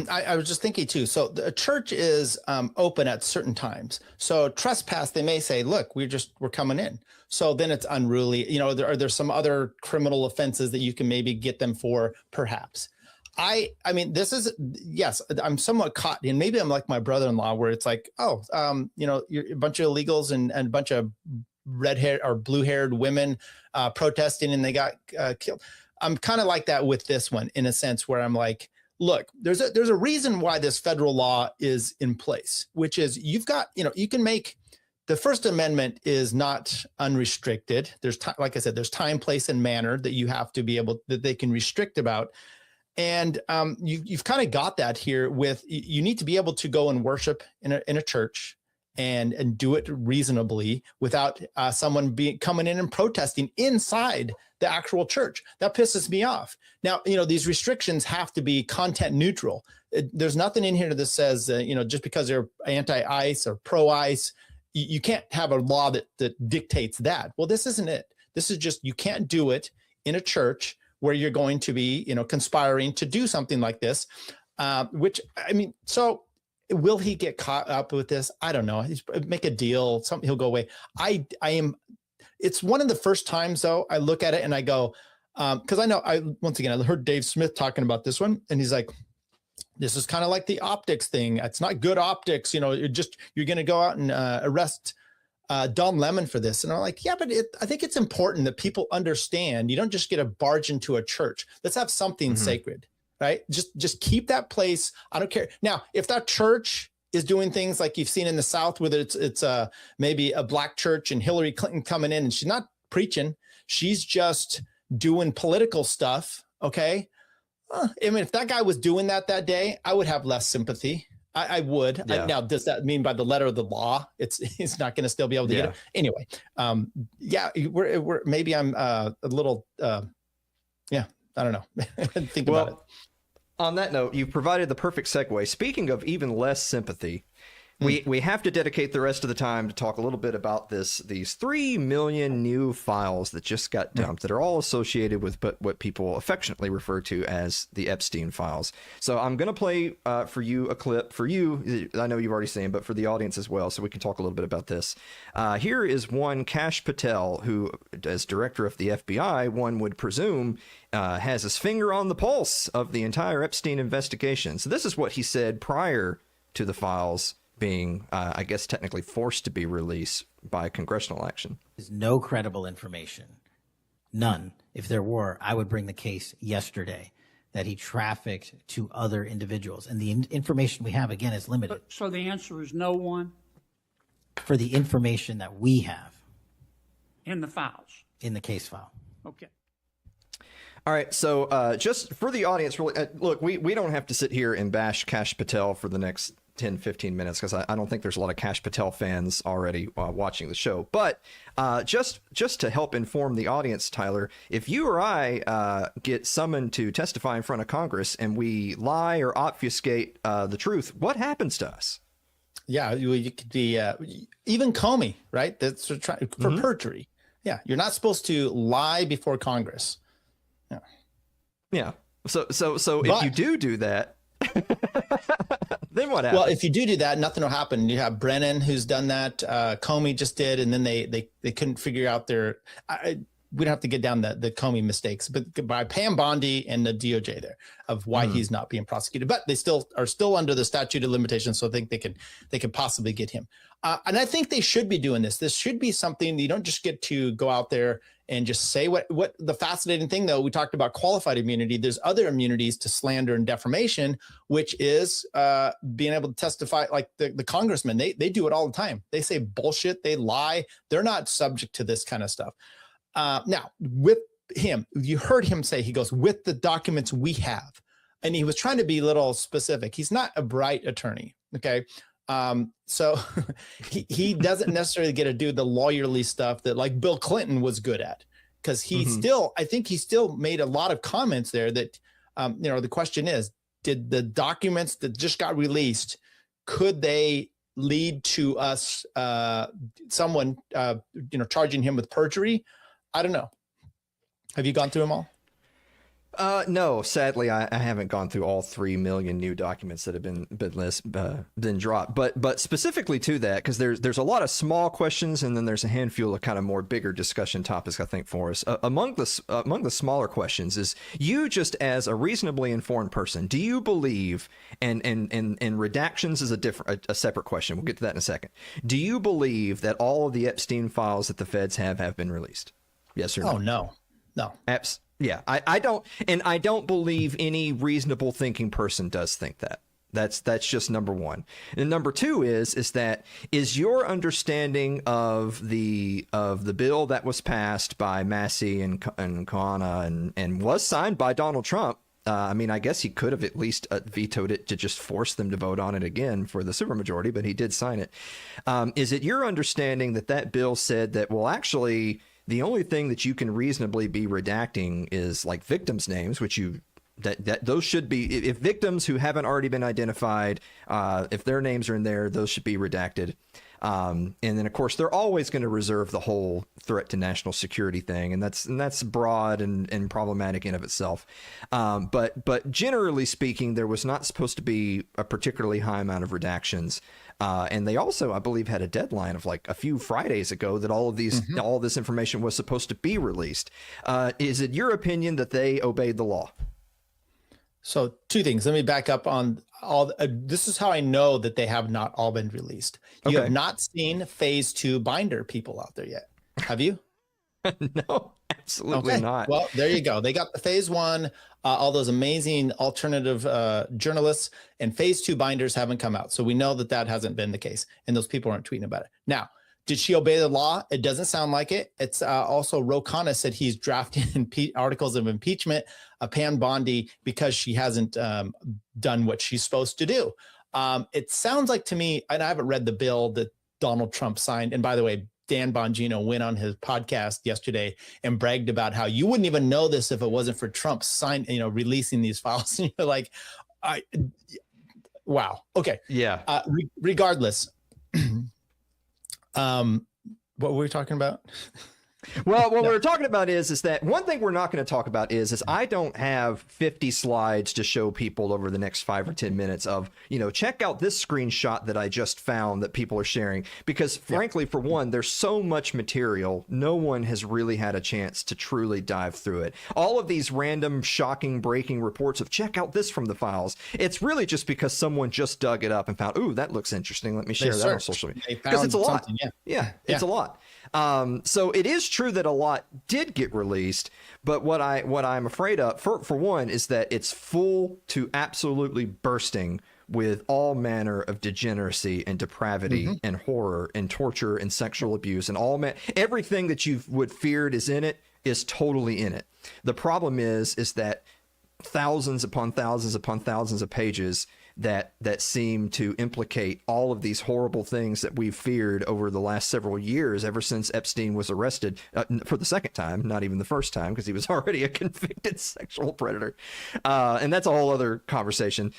I was just thinking too. So the church is open at certain times. So trespass, they may say, look, we're coming in. So then it's unruly. There's some other criminal offenses that you can maybe get them for, perhaps. I mean, this is, yes, I'm somewhat caught, and maybe I'm like my brother-in-law, where it's like, you're a bunch of illegals and a bunch of red-haired or blue-haired women protesting, and they got killed. I'm kind of like that with this one, in a sense, where I'm like, look, there's a reason why this federal law is in place, which is you've got, you can make, the First Amendment is not unrestricted. There's like I said, there's time, place, and manner that you have to be able, that they can restrict about. And you've kind of got that here with, you need to be able to go and worship in a church and do it reasonably without someone coming in and protesting inside the actual church. That pisses me off. Now, these restrictions have to be content neutral. There's nothing in here that says, just because they're anti-ICE or pro-ICE, you can't have a law that dictates that. Well, this isn't it. This is just, you can't do it in a church where you're going to be, conspiring to do something like this, which, I mean, so will he get caught up with this? I don't know. He's make a deal, something, he'll go away. It's one of the first times though, I look at it and I go, cause I heard Dave Smith talking about this one, and he's like, this is kind of like the optics thing. It's not good optics. You're going to go out and arrest Don Lemon for this. And I'm like, yeah, but I think it's important that people understand you don't just get a barge into a church. Let's have something sacred, right? Just keep that place. I don't care. Now, if that church is doing things like you've seen in the South, whether it's maybe a black church and Hillary Clinton coming in and she's not preaching, she's just doing political stuff. Okay. I mean, if that guy was doing that day, I would have less sympathy. I would. Yeah. Now, does that mean by the letter of the law, it's not going to still be able to get it? Anyway, we're maybe I'm a little, I don't know. Think about it. On that note, you've provided the perfect segue. Speaking of even less sympathy, we have to dedicate the rest of the time to talk a little bit about these 3 million new files that just got dumped that are all associated with what people affectionately refer to as the Epstein files. So I'm going to play for you a clip for you. I know you've already seen, but for the audience as well, so we can talk a little bit about this. Here is one Kash Patel, who, as director of the FBI, one would presume has his finger on the pulse of the entire Epstein investigation. So this is what he said prior to the files being, I guess, technically forced to be released by congressional action. There's no credible information. None. If there were, I would bring the case yesterday that he trafficked to other individuals. And the information we have, again, is limited. So the answer is no one? For the information that we have. In the files? In the case file. Okay. All right, so just for the audience, really, look, we don't have to sit here and bash Kash Patel for the next 10, 15 minutes, because I don't think there's a lot of Kash Patel fans already watching the show. But just to help inform the audience, Tyler, if you or I get summoned to testify in front of Congress and we lie or obfuscate the truth, what happens to us? Yeah, you could be even Comey, right? That's for perjury. Yeah, you're not supposed to lie before Congress. Yeah. So if you do that, then what happens? Well, if you do that, nothing will happen. You have Brennan, who's done that. Comey just did, and then they couldn't figure out their. We don't have to get down the Comey mistakes, but by Pam Bondi and the DOJ there of why he's not being prosecuted, but they are still under the statute of limitations, so I think they could possibly get him. And I think they should be doing this. This should be something you don't just get to go out there and just say what the fascinating thing, though, we talked about qualified immunity. There's other immunities to slander and defamation, which is being able to testify like the congressman. They do it all the time. They say bullshit. They lie. They're not subject to this kind of stuff. Now, with him, you heard him say, he goes, with the documents we have. And he was trying to be a little specific. He's not a bright attorney. Okay. So he doesn't necessarily get to do the lawyerly stuff that like Bill Clinton was good at, because I think he still made a lot of comments there that, the question is, did the documents that just got released, could they lead to us, someone, charging him with perjury? I don't know. Have you gone through them all? No, sadly, I haven't gone through all 3 million new documents that have been dropped. But specifically to that, because there's a lot of small questions, and then there's a handful of kind of more bigger discussion topics, I think, for us. Among the smaller questions is, you just as a reasonably informed person, do you believe, and redactions is a separate question. We'll get to that in a second. Do you believe that all of the Epstein files that the feds have been released? Yes or no? Oh, no. Yeah, I don't believe any reasonable thinking person does think that. That's just number one. And number two is your understanding of the bill that was passed by Massie and Kahana and was signed by Donald Trump. I mean, I guess he could have at least vetoed it to just force them to vote on it again for the supermajority, but he did sign it. Is it your understanding that bill said that, well, actually, the only thing that you can reasonably be redacting is like victims' names, which those should be, if victims who haven't already been identified, if their names are in there, those should be redacted. And then, of course, they're always going to reserve the whole threat to national security thing, and that's broad and problematic in of itself. But generally speaking, there was not supposed to be a particularly high amount of redactions. And they also, I believe, had a deadline of like a few Fridays ago that all of this information was supposed to be released. Is it your opinion that they obeyed the law? So two things. Let me back up on all. This is how I know that they have not all been released. You Okay. have not seen phase 2 binder people out there yet, have you? No, absolutely not. Well, there you go. They got the phase 1, all those amazing alternative journalists, and phase 2 binders haven't come out. So we know that that hasn't been the case, and those people aren't tweeting about it. Now, did she obey the law? It doesn't sound like it. It's also Ro Khanna said he's drafting articles of impeachment, Pam Bondi, because she hasn't done what she's supposed to do. It sounds like to me, and I haven't read the bill that Donald Trump signed. And by the way, Dan Bongino went on his podcast yesterday and bragged about how you wouldn't even know this if it wasn't for Trump releasing these files. And you're like, wow. Okay. Yeah. Regardless. What were we talking about? Well, what we're talking about is that one thing we're not going to talk about is I don't have 50 slides to show people over the next 5 or 10 minutes of, check out this screenshot that I just found that people are sharing. Because frankly, for one, there's so much material. No one has really had a chance to truly dive through it. All of these random, shocking, breaking reports of check out this from the files. It's really just because someone just dug it up and found, ooh, that looks interesting. Let me share that on social media. Because it's a lot. Yeah, it's a lot. So it is true that a lot did get released, but what I'm afraid of, for one, is that it's full to absolutely bursting with all manner of degeneracy and depravity and horror and torture and sexual abuse and everything that you would feared is in it is totally in it. The problem is that thousands upon thousands upon thousands of pages that seem to implicate all of these horrible things that we've feared over the last several years, ever since Epstein was arrested for the second time, not even the first time, because he was already a convicted sexual predator. And that's a whole other conversation,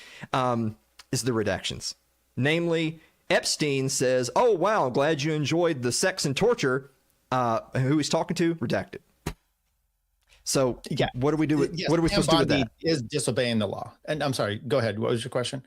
is the redactions. Namely, Epstein says, oh, wow, glad you enjoyed the sex and torture. Who he's talking to, redacted. So what do we do with what are we supposed to do with that? Is disobeying the law. And I'm sorry, go ahead. What was your question?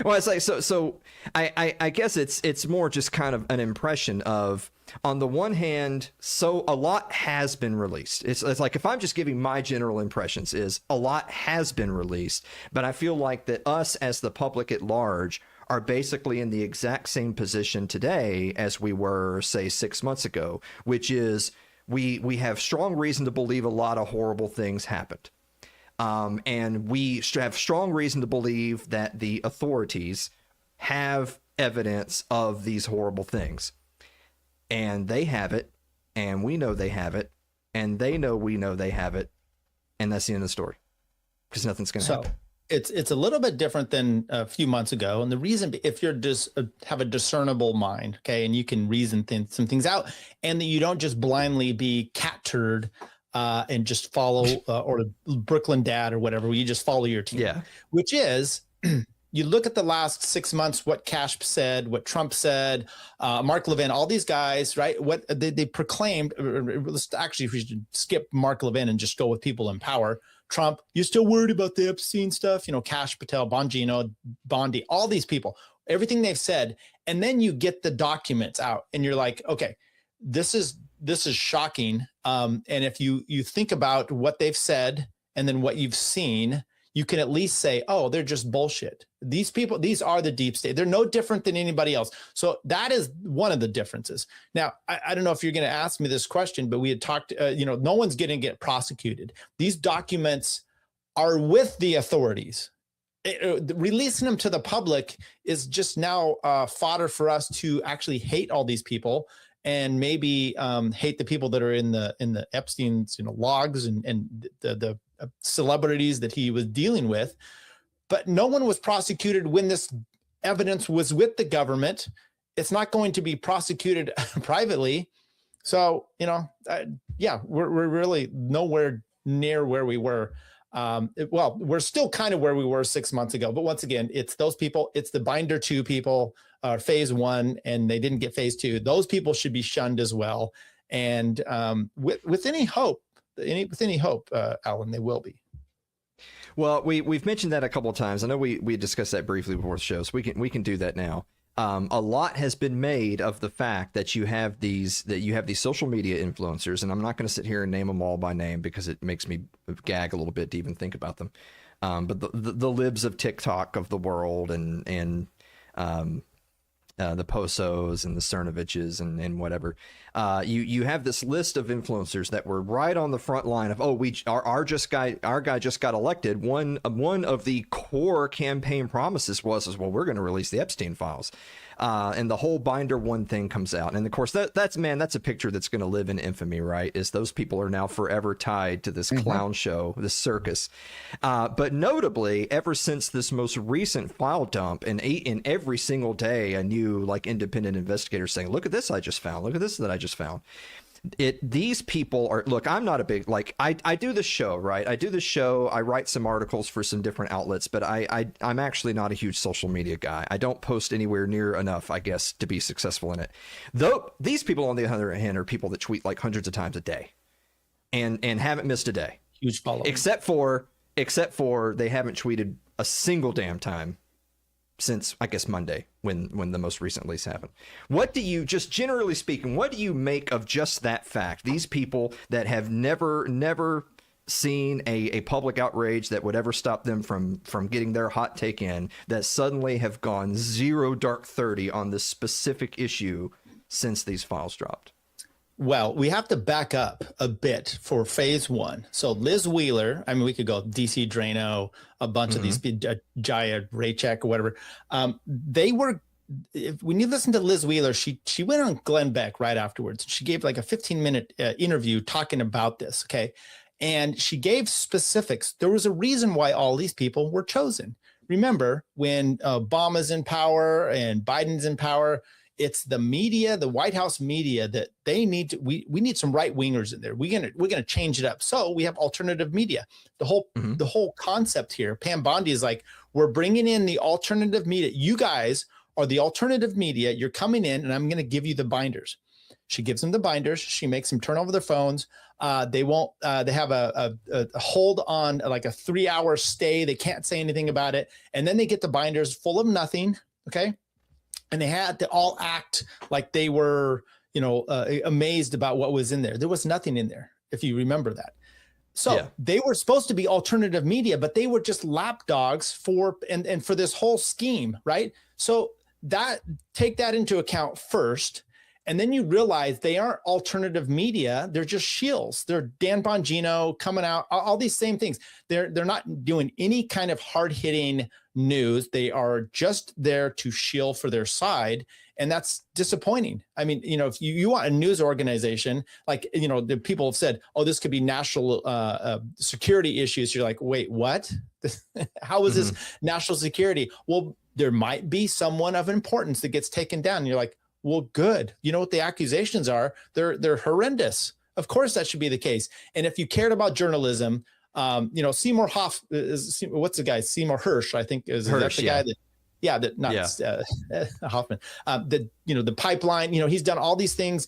Well, it's like so I guess it's more just kind of an impression of, on the one hand, so a lot has been released. It's like, if I'm just giving my general impressions, is a lot has been released, but I feel like that us as the public at large are basically in the exact same position today as we were, say, 6 months ago, which is we have strong reason to believe a lot of horrible things happened. And we have strong reason to believe that the authorities have evidence of these horrible things. And they have it, and we know they have it, and they know we know they have it, and that's the end of the story. Because nothing's going to happen. It's a little bit different than a few months ago. And the reason, if you're just have a discernible mind, okay, and you can reason some things out, and that you don't just blindly be cat-turd and just follow, or Brooklyn Dad or whatever, where you just follow your team. Yeah. Which is, you look at the last 6 months, what Cash said, what Trump said, Mark Levin, all these guys, right? What they proclaimed. Actually, if we should skip Mark Levin and just go with people in power. Trump, you're still worried about the Epstein stuff, Cash Patel, Bongino, Bondi, all these people, everything they've said. And then you get the documents out and you're like, okay, this is shocking. And if you think about what they've said and then what you've seen, you can at least say, oh, they're just bullshit. These people, these are the deep state. They're no different than anybody else. So that is one of the differences. Now, I don't know if you're going to ask me this question, but we had talked, no one's going to get prosecuted. These documents are with the authorities. Releasing them to the public is just now fodder for us to actually hate all these people and maybe hate the people that are in the Epstein's logs and the celebrities that he was dealing with. But no one was prosecuted when this evidence was with the government. It's not going to be prosecuted privately. So, we're really nowhere near where we were. We're still kind of where we were 6 months ago. But once again, it's those people, it's the Binder 2 people, phase 1, and they didn't get phase 2. Those people should be shunned as well. And with any hope, Alan, they will be. Well, we've mentioned that a couple of times. I know we discussed that briefly before the show, so we can do that now. A lot has been made of the fact that you have these social media influencers, and I'm not going to sit here and name them all by name because it makes me gag a little bit to even think about them. But the libs of TikTok of the world and the Posos and the Cernoviches and whatever, you have this list of influencers that were right on the front line of, our guy just got elected. One of the core campaign promises was well, we're going to release the Epstein files, and the whole Binder One thing comes out, and of course that's a picture that's going to live in infamy, right? Is those people are now forever tied to this clown show, this circus. But notably, ever since this most recent file dump, and in every single day, a new independent investigator saying, look at this I just found, look at this that I just found. These people are, look, I'm not a big, I do this show, right? I write some articles for some different outlets, but I'm actually not a huge social media guy. I don't post anywhere near enough, I guess, to be successful in it. Though these people, on the other hand, are people that tweet hundreds of times a day and haven't missed a day. Huge following. Except for they haven't tweeted a single damn time since, I guess, Monday, when the most recent lease happened. What do you, just generally speaking, what do you make of just that fact? These people that have never seen a public outrage that would ever stop them from getting their hot take in, that suddenly have gone zero dark 30 on this specific issue since these files dropped. Well, we have to back up a bit for phase one. So Liz Wheeler, I mean, we could go DC Drano, a bunch of these, Jaya Raychek or whatever. When you listen to Liz Wheeler, she went on Glenn Beck right afterwards. She gave like a 15-minute interview talking about this, okay? And she gave specifics. There was a reason why all these people were chosen. Remember, when Obama's in power and Biden's in power, it's the media, the White House media, that they need to, we need some right wingers in there. We're gonna change it up. So we have alternative media. The whole concept here, Pam Bondi is like, we're bringing in the alternative media. You guys are the alternative media. You're coming in, and I'm going to give you the binders. She gives them the binders. She makes them turn over their phones. They have a hold on, like a 3-hour stay. They can't say anything about it. And then they get the binders full of nothing. Okay. And they had to all act like they were, amazed about what was in there. There was nothing in there, if you remember that. So They were supposed to be alternative media, but they were just lapdogs for this whole scheme, right? So take that into account first. And then you realize they aren't alternative media. They're just shills. They're Dan Bongino coming out, all these same things. They're not doing any kind of hard-hitting news. They are just there to shill for their side. And that's disappointing. I mean, if you want a news organization, the people have said, oh, this could be national security issues. You're like, wait, what? How is this national security? Well, there might be someone of importance that gets taken down. And you're like, well, good. You know what the accusations are? They're horrendous. Of course, that should be the case. And if you cared about journalism, Seymour what's the guy? Seymour Hirsch, I think is that the guy that, Hoffman, the pipeline, he's done all these things.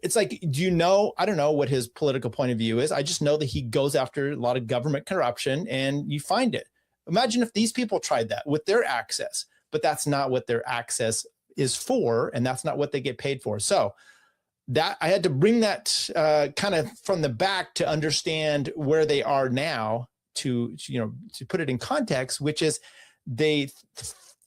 It's like, I don't know what his political point of view is. I just know that he goes after a lot of government corruption, and you find it. Imagine if these people tried that with their access, but that's not what their access is for, and that's not what they get paid for. So that I had to bring that kind of from the back to understand where they are now, to put it in context, which is they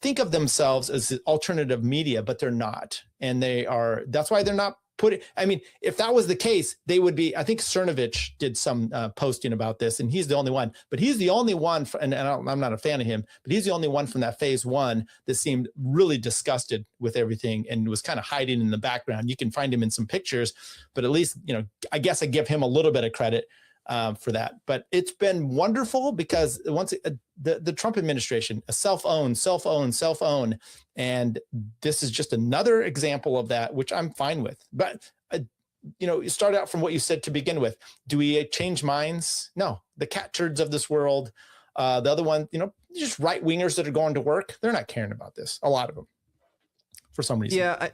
think of themselves as alternative media, but they're not. And that's why they're not if that was the case, they would be. I think Cernovich did some posting about this, and he's the only one. But he's the only one, and I'm not a fan of him, but he's the only one from that phase one that seemed really disgusted with everything and was kind of hiding in the background. You can find him in some pictures, but at least, I guess I give him a little bit of credit for that. But it's been wonderful because once the Trump administration, a self-own, and this is just another example of that, which I'm fine with. But you start out from what you said to begin with. Do we change minds? No. The cat turds of this world, the other one, just right wingers that are going to work, they're not caring about this. A lot of them, for some reason. Yeah.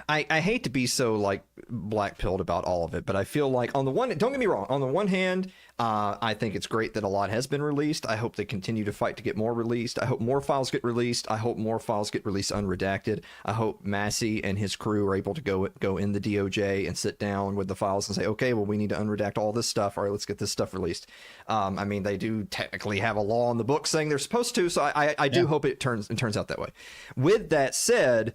I hate to be so like black pilled about all of it, but I feel like on the one, don't get me wrong, on the one hand, I think it's great that a lot has been released. I hope they continue to fight to get more released. I hope more files get released. I hope more files get released unredacted. I hope Massie and his crew are able to go in the DOJ and sit down with the files and say, okay, well, we need to unredact all this stuff. All right, let's get this stuff released. I mean, they do technically have a law in the book saying they're supposed to, so I do hope it turns out that way. With that said,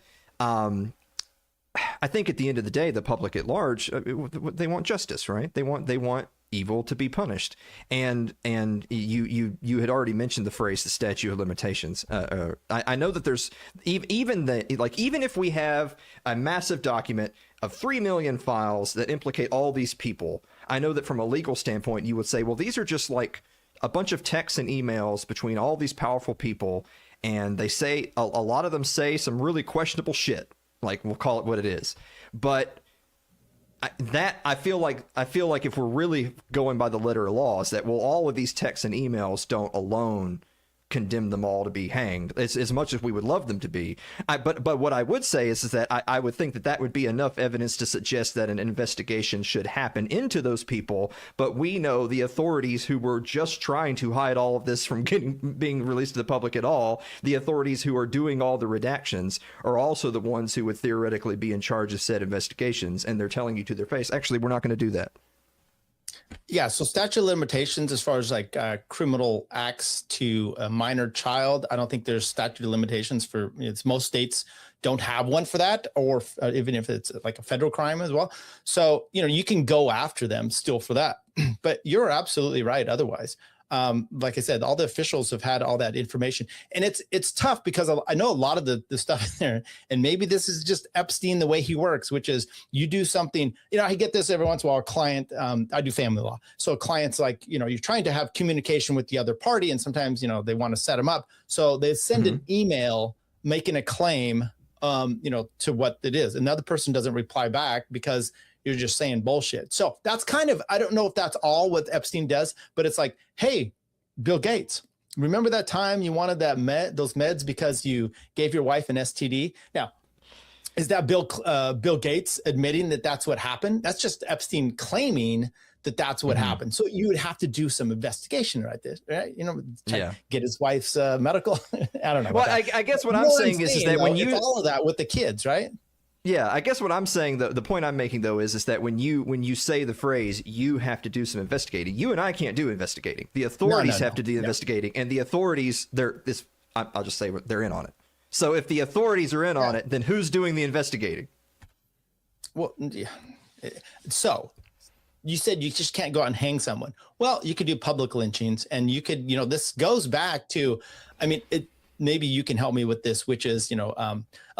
I think at the end of the day, the public at large, they want justice, right? They want evil to be punished. And you had already mentioned the phrase, the statute of limitations. I know that there's even if we have a massive document of 3 million files that implicate all these people, I know that from a legal standpoint, you would say, well, these are just like a bunch of texts and emails between all these powerful people. And they say, a lot of them say some really questionable shit. Like, we'll call it what it is. But I feel like if we're really going by the letter of laws, that all of these texts and emails don't alone condemn them all to be hanged, as much as we would love them to be. But what I would say is that I would think that would be enough evidence to suggest that an investigation should happen into those people. But we know the authorities who were just trying to hide all of this from being released to the public at all, the authorities who are doing all the redactions, are also the ones who would theoretically be in charge of said investigations. And they're telling you to their face, actually, we're not going to do that. Yeah, so statute of limitations as far as like criminal acts to a minor child, I don't think there's statute of limitations for most states don't have one for that, or even if it's like a federal crime as well. So, you can go after them still for that. But you're absolutely right otherwise. Like I said, all the officials have had all that information, and it's tough because I know a lot of the stuff in there, and maybe this is just Epstein, the way he works, which is you do something, I get this every once in a while, a client, I do family law. So a client's like, you're trying to have communication with the other party, and sometimes, they want to set them up. So they send an email making a claim, to what it is. Another person doesn't reply back because you're just saying bullshit. So that's kind of, I don't know if that's all what Epstein does, but it's like, hey, Bill Gates, remember that time you wanted those meds because you gave your wife an STD? Now, is that Bill Gates admitting that that's what happened? That's just Epstein claiming that that's what happened. So you would have to do some investigation right there, right? Get his wife's medical. I don't know. Well, I guess what I'm saying is that when it's all of that with the kids, right? Yeah, I guess what I'm saying, the point I'm making, though, is that when you say the phrase, you have to do some investigating, you and I can't do investigating. The authorities have to do investigating, and the authorities, I'll just say they're in on it. So if the authorities are in on it, then who's doing the investigating? Well, yeah. So you said you just can't go out and hang someone. Well, you could do public lynchings, and you could, this goes back to, maybe you can help me with this, which is,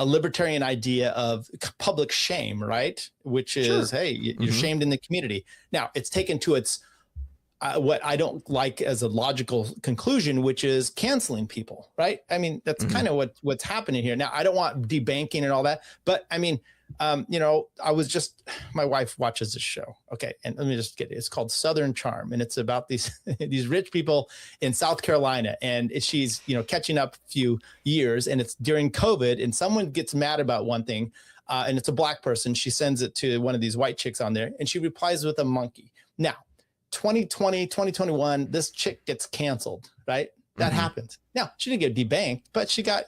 a libertarian idea of public shame, right? Which is, hey, you're shamed in the community. Now, it's taken to its, what I don't like as a logical conclusion, which is canceling people, right? That's kind of what's happening here. Now, I don't want debanking and all that, but I was just, my wife watches this show. Okay. And let me just get it. It's called Southern Charm. And it's about these, these rich people in South Carolina. And she's, catching up a few years, and it's during COVID, and someone gets mad about one thing. And it's a black person. She sends it to one of these white chicks on there, and she replies with a monkey. Now, 2020, 2021, this chick gets canceled, right? That happens. Now, she didn't get debanked, but she got,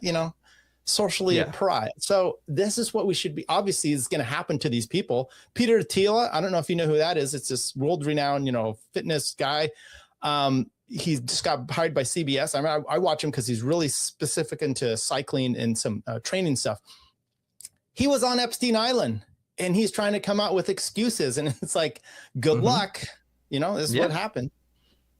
socially a pariah. So this is what we should be. Obviously, it's going to happen to these people. Peter Attila, I don't know if you know who that is. It's this world-renowned, fitness guy. He just got hired by CBS. I watch him because he's really specific into cycling and some training stuff. He was on Epstein Island, and he's trying to come out with excuses. And it's like, good luck. This is what happened.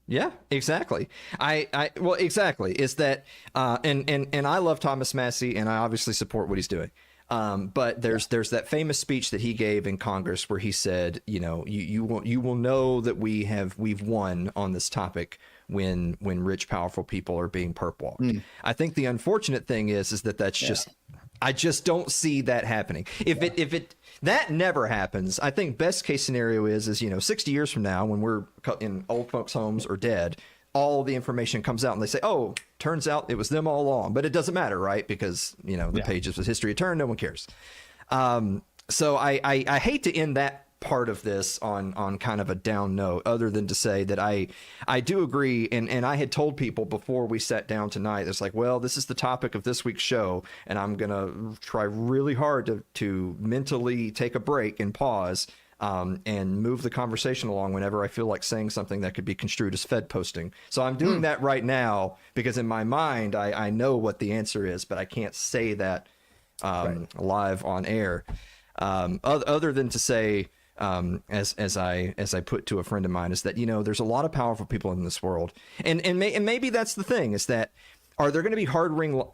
Yeah, exactly. Well, exactly. Is that, and I love Thomas Massie, and I obviously support what he's doing. But there's that famous speech that he gave in Congress where he said, you will know that we've won on this topic when rich, powerful people are being perp walked. I think the unfortunate thing is that's just, I just don't see that happening. If that never happens, I think best case scenario is 60 years from now, when we're in old folks' homes or dead, all the information comes out and they say, oh, turns out it was them all along. But it doesn't matter, right? Because, the pages of history turn, no one cares. So I hate to end that part of this on kind of a down note, other than to say that I do agree, and I had told people before we sat down tonight, it's like, well, this is the topic of this week's show, and I'm gonna try really hard to mentally take a break and pause, and move the conversation along whenever I feel like saying something that could be construed as Fed posting. So I'm doing that right now, because in my mind I know what the answer is, but I can't say that live on air. Other than to say, as I put to a friend of mine, is that, there's a lot of powerful people in this world, and maybe that's the thing, is that, are there going to be hardline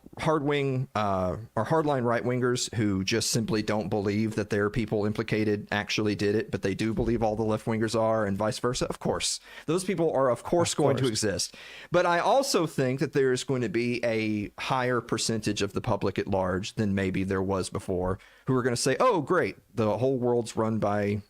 right wingers who just simply don't believe that their people implicated actually did it, but they do believe all the left wingers are, and vice versa? Of course, those people are of course going to exist. But I also think that there's going to be a higher percentage of the public at large than maybe there was before, who are going to say, oh great, the whole world's run by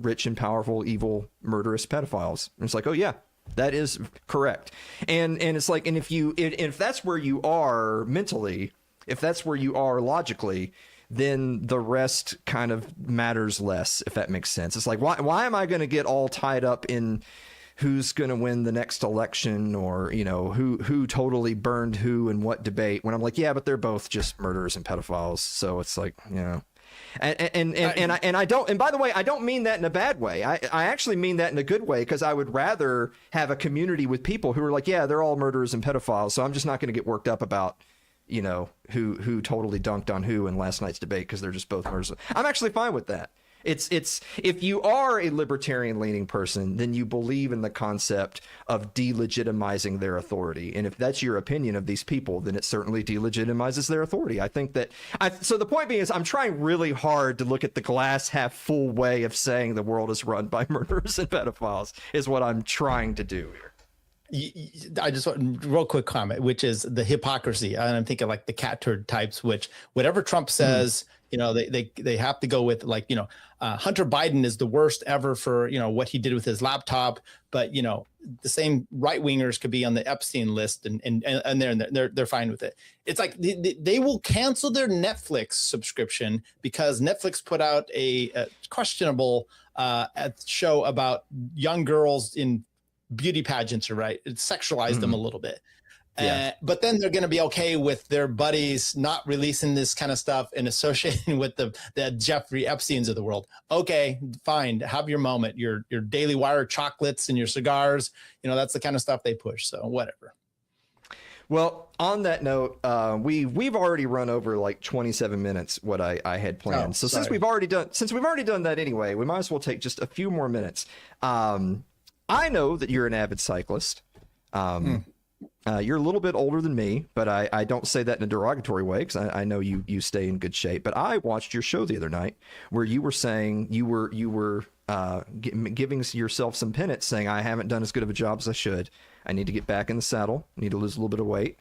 rich and powerful, evil, murderous pedophiles. And it's like, oh yeah, that is correct. And it's like, and if that's where you are mentally, if that's where you are logically, then the rest kind of matters less, if that makes sense. It's like, why am I going to get all tied up in who's going to win the next election, or, who totally burned who in what debate, when I'm like, yeah, but they're both just murderers and pedophiles. So it's like, And I don't, and by the way, I don't mean that in a bad way. I actually mean that in a good way, because I would rather have a community with people who are like, yeah, they're all murderers and pedophiles, so I'm just not going to get worked up about, who totally dunked on who in last night's debate, because they're just both murderers. I'm actually fine with that. It's if you are a libertarian leaning person, then you believe in the concept of delegitimizing their authority. And if that's your opinion of these people, then it certainly delegitimizes their authority. I think that so the point being is, I'm trying really hard to look at the glass half full way of saying the world is run by murderers and pedophiles, is what I'm trying to do here. I just want real quick comment, which is the hypocrisy. And I'm thinking like the cat turd types, which whatever Trump says, they have to go with, like, Hunter Biden is the worst ever for, what he did with his laptop. But, the same right wingers could be on the Epstein list, and they're fine with it. It's like they will cancel their Netflix subscription because Netflix put out a questionable show about young girls in beauty pageants, right? It sexualized them a little bit. Yeah. But then they're going to be okay with their buddies not releasing this kind of stuff and associating with the Jeffrey Epsteins of the world. Okay, fine. Have your moment. Your Daily Wire chocolates and your cigars. That's the kind of stuff they push. So whatever. Well, on that note, we've already run over like 27 minutes what I had planned. So since we've already done that anyway, we might as well take just a few more minutes. I know that you're an avid cyclist. You're a little bit older than me, but I don't say that in a derogatory way, because I know you stay in good shape. But I watched your show the other night where you were saying you were giving yourself some penance, saying, I haven't done as good of a job as I should. I need to get back in the saddle. I need to lose a little bit of weight.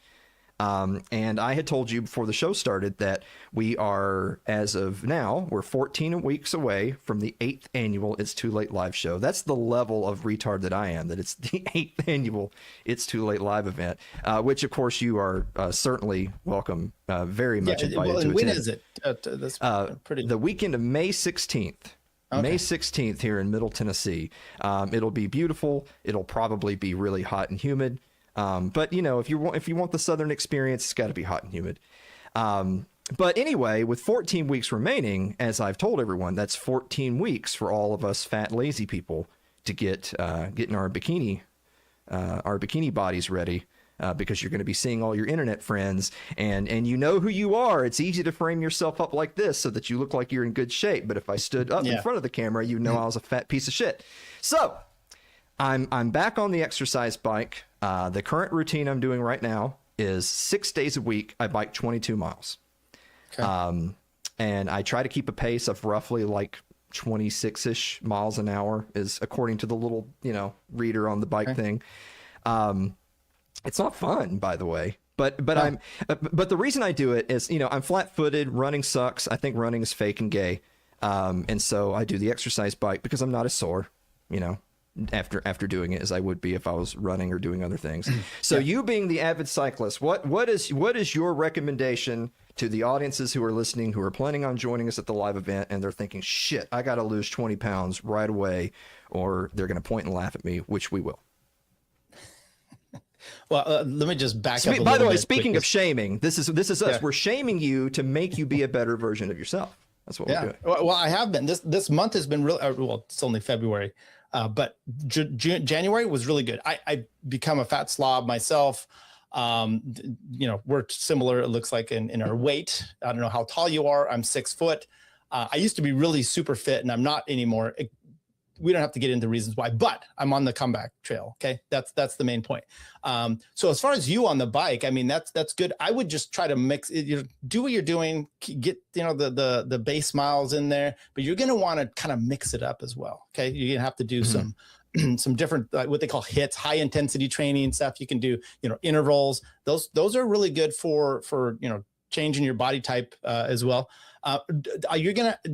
And I had told you before the show started that we are, as of now, we're 14 weeks away from the 8th annual It's Too Late live show. That's the level of retard that I am, that it's the 8th annual It's Too Late live event, which of course you are certainly welcome, very much invited to attend. When is it? That's pretty. The weekend of May 16th. Okay. May 16th here in Middle Tennessee. It'll be beautiful. It'll probably be really hot and humid. But if you want the Southern experience, it's got to be hot and humid. But anyway, with 14 weeks remaining, as I've told everyone, that's 14 weeks for all of us fat, lazy people to getting our bikini bodies ready. Because you're going to be seeing all your internet friends, and you know who you are. It's easy to frame yourself up like this so that you look like you're in good shape. But if I stood up in front of the camera, I was a fat piece of shit. So I'm back on the exercise bike. The current routine I'm doing right now is 6 days a week. I bike 22 miles. Okay. And I try to keep a pace of roughly like 26-ish miles an hour, is according to the little, reader on the bike thing. It's not fun, by the way, but the reason I do it is, I'm flat-footed. Running sucks. I think running is fake and gay. And so I do the exercise bike because I'm not as sore, after doing it as I would be if I was running or doing other things. So you being the avid cyclist, what is your recommendation to the audiences who are listening, who are planning on joining us at the live event, and they're thinking, shit, I got to lose 20 pounds right away, or they're going to point and laugh at me, which we will. Well, let me just back up. By the way, speaking of shaming, this is us. Yeah. We're shaming you to make you be a better version of yourself. That's what we're doing. Well, I have been. This month has been really well. It's only February, but January was really good. I become a fat slob myself. We're similar. It looks like in our weight. I don't know how tall you are. I'm 6 foot. I used to be really super fit, and I'm not anymore. We don't have to get into reasons why, but I'm on the comeback trail. Okay. That's the main point. So as far as you on the bike, I mean, that's good. I would just try to mix it, do what you're doing, get, the base miles in there, but you're going to want to kind of mix it up as well. Okay. You're going to have to do some different, what they call hits, high intensity training stuff. You can do, intervals. Those are really good for, changing your body type as well.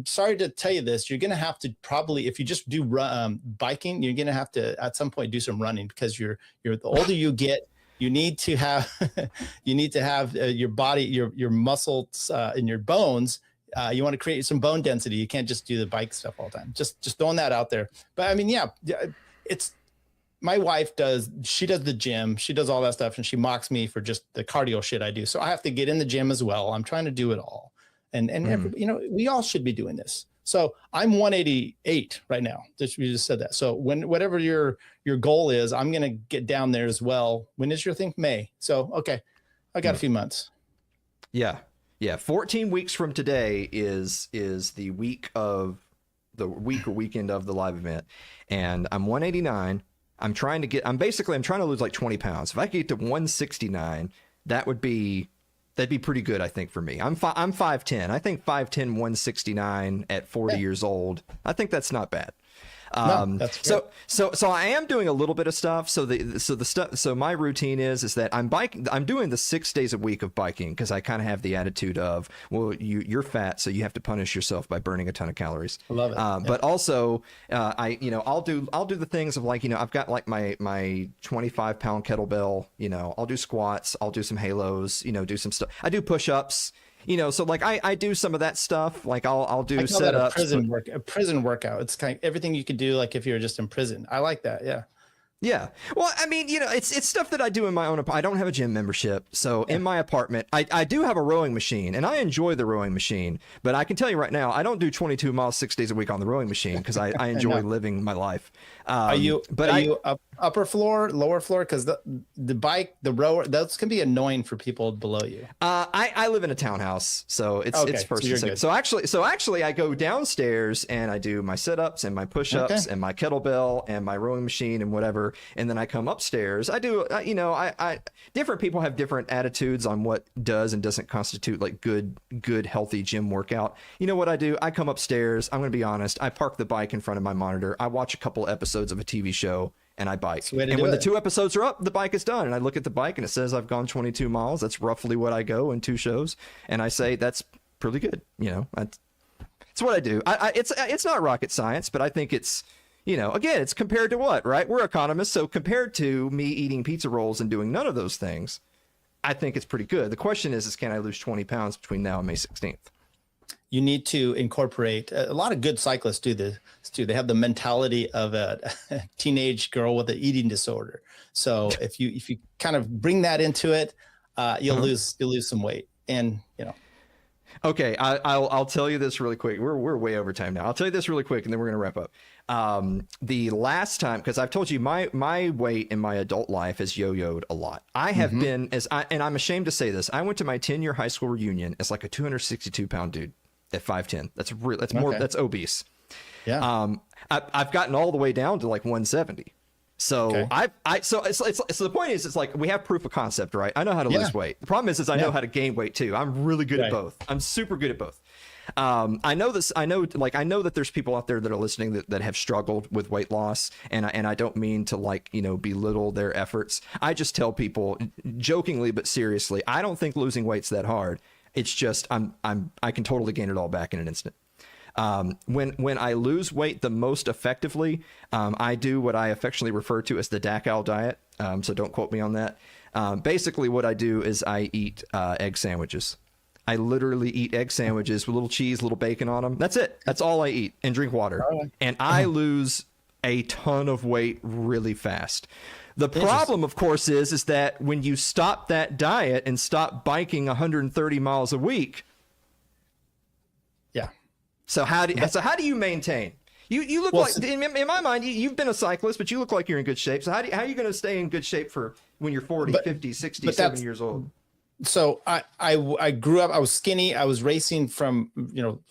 Sorry to tell you this, you're going to have to probably, if you just do biking, you're going to have to at some point do some running, because the older you get, you need to have, your body, your muscles and your bones. You want to create some bone density. You can't just do the bike stuff all the time. Just throwing that out there. But I mean, my wife does the gym, she does all that stuff, and she mocks me for just the cardio shit I do. So I have to get in the gym as well. I'm trying to do it all. And we all should be doing this. So I'm 188 right now. You just said that. So whatever your goal is, I'm going to get down there as well. When is your thing? May. So, okay. I got a few months. Yeah. 14 weeks from today is the week or weekend of the live event. And I'm 189. I'm trying to lose like 20 pounds. If I could get to 169, that'd be pretty good, I think, for me. I'm 5'10". I think 5'10", 169 at 40 years old. I think that's not bad. That's great. So I am doing a little bit of stuff. So my routine is that I'm biking. I'm doing the 6 days a week of biking, because I kind of have the attitude of, well, you're fat, so you have to punish yourself by burning a ton of calories. I love it. But also, I'll do the things of like, I've got like my 25-pound kettlebell. I'll do squats. I'll do some halos. Do some stuff. I do push-ups. So like I do some of that stuff. Like I'll do setups. A prison workout. It's kind of everything you could do, like if you're just in prison. I like that. Yeah. Yeah. Well, I mean, it's stuff that I do in my own. I don't have a gym membership. So in my apartment, I do have a rowing machine, and I enjoy the rowing machine. But I can tell you right now, I don't do 22 miles 6 days a week on the rowing machine, because I enjoy living my life. Are you upper floor, lower floor? Because the bike, the rower, those can be annoying for people below you. I live in a townhouse, so it's first and second. So actually, I go downstairs and I do my sit-ups and my push-ups and my kettlebell and my rowing machine and whatever. And then I come upstairs. I do, different people have different attitudes on what does and doesn't constitute like good, healthy gym workout. You know what I do? I come upstairs. I'm going to be honest. I park the bike in front of my monitor. I watch a couple episodes of a TV show, and I bike. And when the 2 episodes are up, the bike is done. And I look at the bike and it says I've gone 22 miles. That's roughly what I go in 2 shows. And I say, that's pretty good. That's what I do. It's not rocket science, but I think it's, again, it's compared to what, right? We're economists. So compared to me eating pizza rolls and doing none of those things, I think it's pretty good. The question is can I lose 20 pounds between now and May 16th? You need to incorporate, a lot of good cyclists do this too. They have the mentality of a teenage girl with an eating disorder. So if you kind of bring that into it, you'll lose some weight. And Okay, I'll tell you this really quick. We're way over time now. I'll tell you this really quick, and then we're gonna wrap up. The last time, because I've told you my weight in my adult life has yo-yoed a lot. I have been and I'm ashamed to say this. I went to my 10-year high school reunion as like a 262-pound dude at 5'10". That's obese. Yeah. I've gotten all the way down to like 170. So so the point is, it's like we have proof of concept, right? I know how to lose weight. The problem is I know how to gain weight too. I'm really good at both. I'm super good at both. I know that there's people out there that are listening that have struggled with weight loss, and I don't mean to belittle their efforts. I just tell people jokingly but seriously, I don't think losing weight's that hard. It's just I can totally gain it all back in an instant. When I lose weight the most effectively, I do what I affectionately refer to as the DACAL diet. So don't quote me on that. Basically, what I do is I eat egg sandwiches. I literally eat egg sandwiches with little cheese, little bacon on them. That's it. That's all I eat, and drink water. And I lose a ton of weight really fast. The problem, of course, is that when you stop that diet and stop biking 130 miles a week. Yeah. So how do you maintain? You look like, in my mind, you've been a cyclist, but you look like you're in good shape. So how are you going to stay in good shape for when you're 40, 50, 60, 70 years old? So I grew up, I was skinny. I was racing from,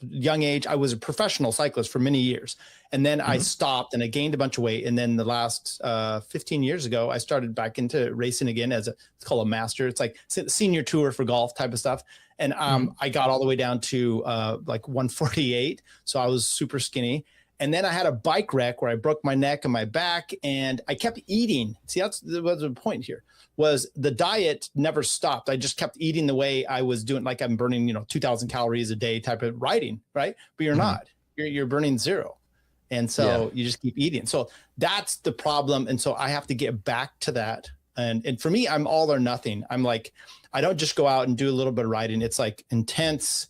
young age. I was a professional cyclist for many years. And then I stopped and I gained a bunch of weight. And then the last 15 years ago, I started back into racing again it's called a master. It's like senior tour for golf type of stuff. And I got all the way down to like 148. So I was super skinny. And then I had a bike wreck where I broke my neck and my back, and I kept eating. See, that's the point here, was the diet never stopped. I just kept eating the way I was doing, like I'm burning, 2,000 calories a day type of riding, right? But you're not. You're burning zero. And so you just keep eating. So that's the problem. And so I have to get back to that. And for me, I'm all or nothing. I'm like, I don't just go out and do a little bit of riding. It's like intense,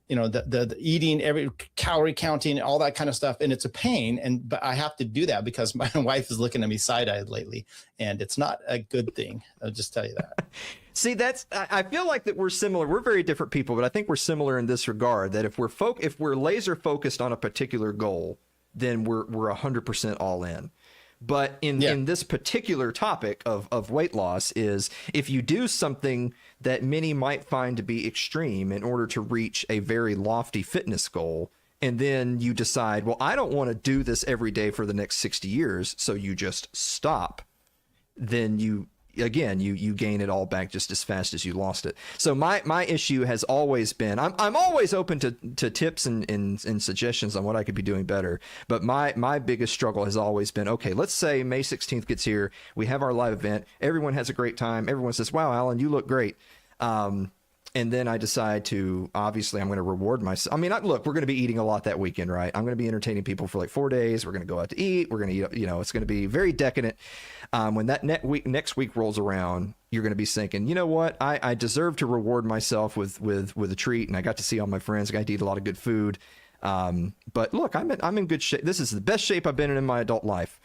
the eating, every calorie counting, all that kind of stuff. And it's a pain. But I have to do that because my wife is looking at me side-eyed lately, and it's not a good thing. I'll just tell you that. See, I feel like that we're similar. We're very different people, but I think we're similar in this regard, that if we're laser focused on a particular goal, then we're 100% all in. But in this particular topic of weight loss, is if you do something that many might find to be extreme in order to reach a very lofty fitness goal, and then you decide, well, I don't want to do this every day for the next 60 years, so you just stop, then you gain it all back just as fast as you lost it. So my issue has always been, I'm always open to tips and suggestions on what I could be doing better. But my biggest struggle has always been, okay, let's say May 16th gets here. We have our live event. Everyone has a great time. Everyone says, wow, Alan, you look great. And then I decide to, obviously, I'm going to reward myself. I mean, look, we're going to be eating a lot that weekend, right? I'm going to be entertaining people for like 4 days. We're going to go out to eat. We're going to eat, it's going to be very decadent. When that next week rolls around, you're going to be thinking, you know what? I deserve to reward myself with a treat. And I got to see all my friends. I got to eat a lot of good food. But look, I'm in good shape. This is the best shape I've been in my adult life.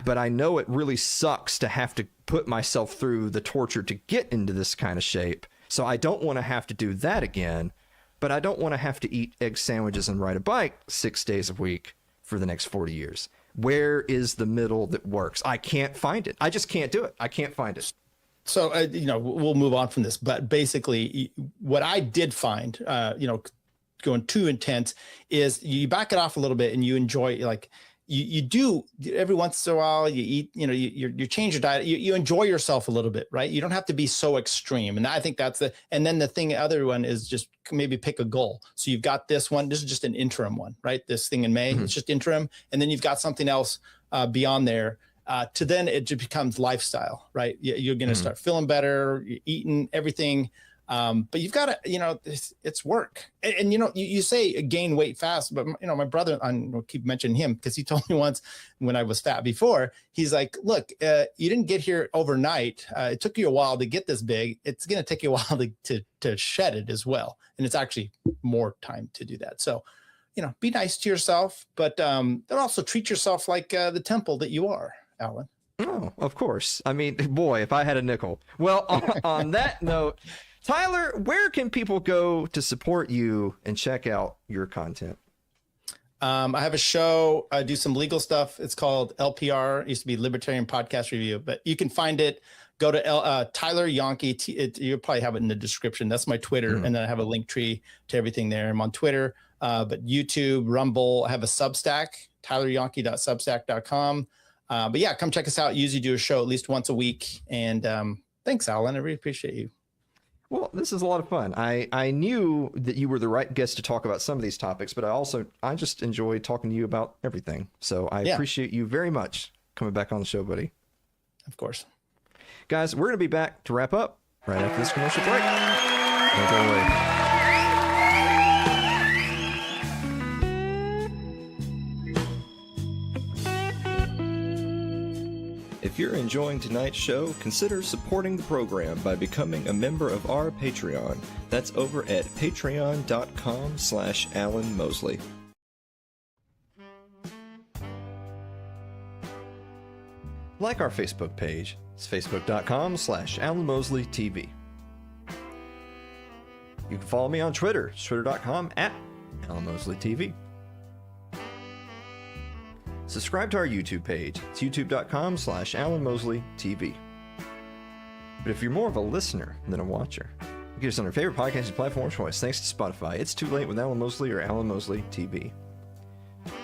But I know it really sucks to have to put myself through the torture to get into this kind of shape. So I don't want to have to do that again, but I don't want to have to eat egg sandwiches and ride a bike 6 days a week for the next 40 years. Where is the middle that works? I can't find it. I just can't do it. I can't find it. So, we'll move on from this, but basically what I did find, going too intense, is you back it off a little bit and you enjoy, like, you do every once in a while, you eat, you change your diet, you enjoy yourself a little bit, right? You don't have to be so extreme. And I think that's and then the other one is just maybe pick a goal. So you've got this one, this is just an interim one, right? This thing in May, it's just interim. And then you've got something else beyond there. To then it just becomes lifestyle, right? You're going to start feeling better, you're eating everything. But you've got to, it's work. And you say gain weight fast, but my brother, I keep mentioning him because he told me once when I was fat before, he's like, look, you didn't get here overnight. It took you a while to get this big. It's going to take you a while to shed it as well. And it's actually more time to do that. So, be nice to yourself, but then also treat yourself like the temple that you are, Alan. Oh, of course. I mean, boy, if I had a nickel. Well, on that note, Tyler, where can people go to support you and check out your content? I have a show. I do some legal stuff. It's called LPR. It used to be Libertarian Podcast Review, but you can find it. Go to Tyler Janke. You'll probably have it in the description. That's my Twitter. And then I have a link tree to everything there. I'm on Twitter, but YouTube, Rumble. I have a Substack, tylerjanke.substack.com. But yeah, come check us out. Usually do a show at least once a week. And thanks, Alan. I really appreciate you. Well, this is a lot of fun. I knew that you were the right guest to talk about some of these topics, but I just enjoy talking to you about everything. So I appreciate you very much coming back on the show, buddy. Of course. Guys, we're going to be back to wrap up right after this commercial break. Don't go away. If you're enjoying tonight's show, consider supporting the program by becoming a member of our Patreon. That's over at patreon.com/Alan Mosley. Like our Facebook page. It's facebook.com/Alan Mosley TV. You can follow me on Twitter. It's twitter.com/Alan Mosley TV. Subscribe to our YouTube page. It's youtube.com/Alan Mosley TV. But if you're more of a listener than a watcher, you get us on your favorite podcasting platform of choice. Thanks to Spotify. It's Too Late with Alan Mosley or Alan Mosley TV.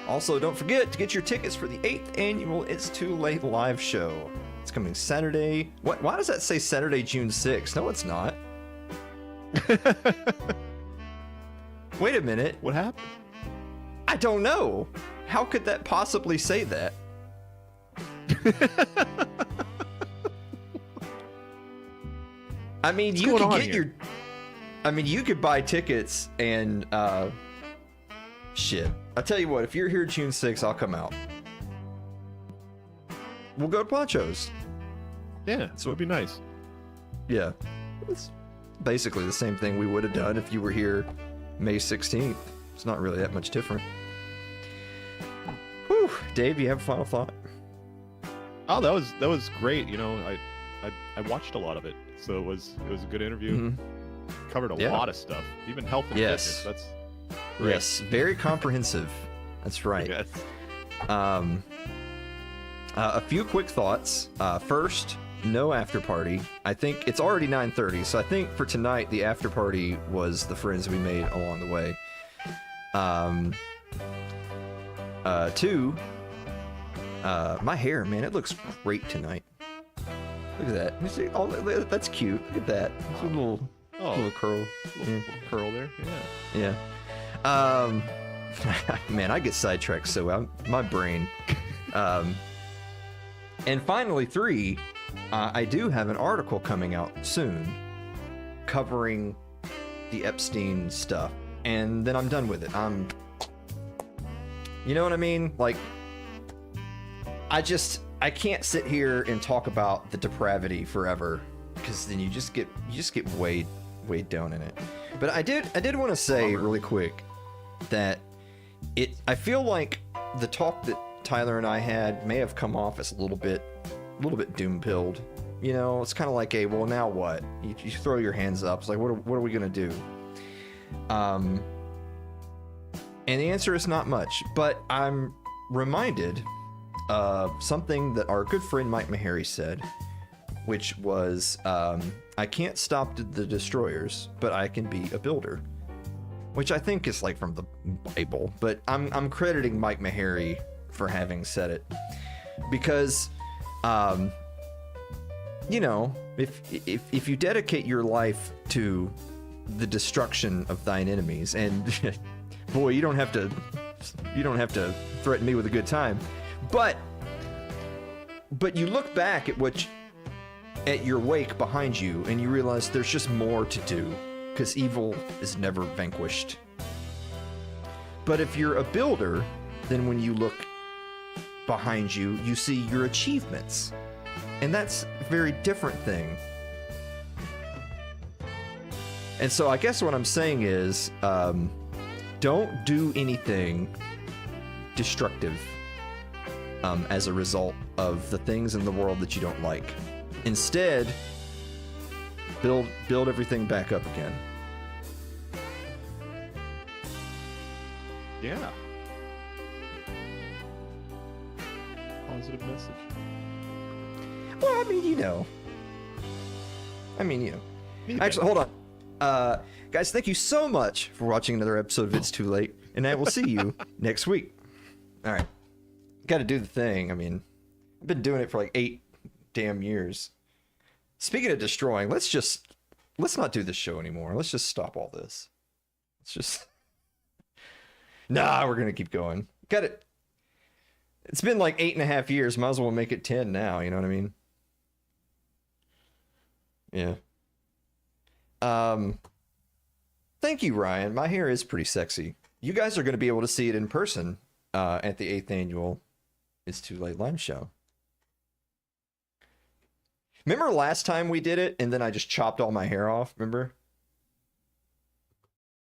Also, don't forget to get your tickets for the 8th annual It's Too Late live show. It's coming Saturday. What? Why does that say Saturday, June 6th? No, it's not. Wait a minute. What happened? I don't know. How could that possibly say that? I mean, you could get your... I mean, you could buy tickets and, shit. I'll tell you what, if you're here June 6th, I'll come out. We'll go to Poncho's. Yeah, so it'd be nice. Yeah. It's basically the same thing we would have done if you were here May 16th. It's not really that much different. Whew. Dave, you have a final thought? Oh, that was great. You know, I watched a lot of it, so it was a good interview. Mm-hmm. Covered a lot of stuff, even health and fitness. That's great. Yes, very comprehensive. That's right. Yes. A few quick thoughts. First, no after party. I think it's already 9:30, so I think for tonight the after party was the friends we made along the way. Two, my hair, man, it looks great tonight. Look at that. You see, oh, that's cute. Look at that. It's a little curl. Little curl there. Yeah. Man, I get sidetracked so well. My brain. And finally, 3, I do have an article coming out soon covering the Epstein stuff, and then I'm done with it. You know what I mean? Like, I can't sit here and talk about the depravity forever, because then you just get weighed down in it. But I did want to say really quick that I feel like the talk that Tyler and I had may have come off as a little bit doom-pilled. You know, it's kind of like, hey, well, now what? You throw your hands up. It's like, what are we gonna do? And the answer is not much. But I'm reminded of something that our good friend Mike Maharrey said, which was, I can't stop the destroyers, but I can be a builder. Which I think is like from the Bible, but I'm crediting Mike Maharrey for having said it, because you know, if you dedicate your life to the destruction of thine enemies, and boy, you don't have to threaten me with a good time, but you look back at your wake behind you and you realize there's just more to do, because evil is never vanquished. But if you're a builder, then when you look behind you, you see your achievements. And that's a very different thing. And so I guess what I'm saying is, don't do anything destructive as a result of the things in the world that you don't like. Instead, build everything back up again. Yeah. Positive message. Well, I mean, you know. Actually, hold on. Guys, thank you so much for watching another episode of It's Too Late, and I will see you next week. All right. Got to do the thing. I mean, I've been doing it for like 8 damn years. Speaking of destroying, let's not do this show anymore. Let's just stop all this. Nah, we're going to keep going. Got it. It's been like 8.5 years. Might as well make it 10 now. You know what I mean? Yeah. Thank you, Ryan. My hair is pretty sexy. You guys are going to be able to see it in person at the 8th annual It's Too Late live show. Remember last time we did it, and then I just chopped all my hair off. Remember?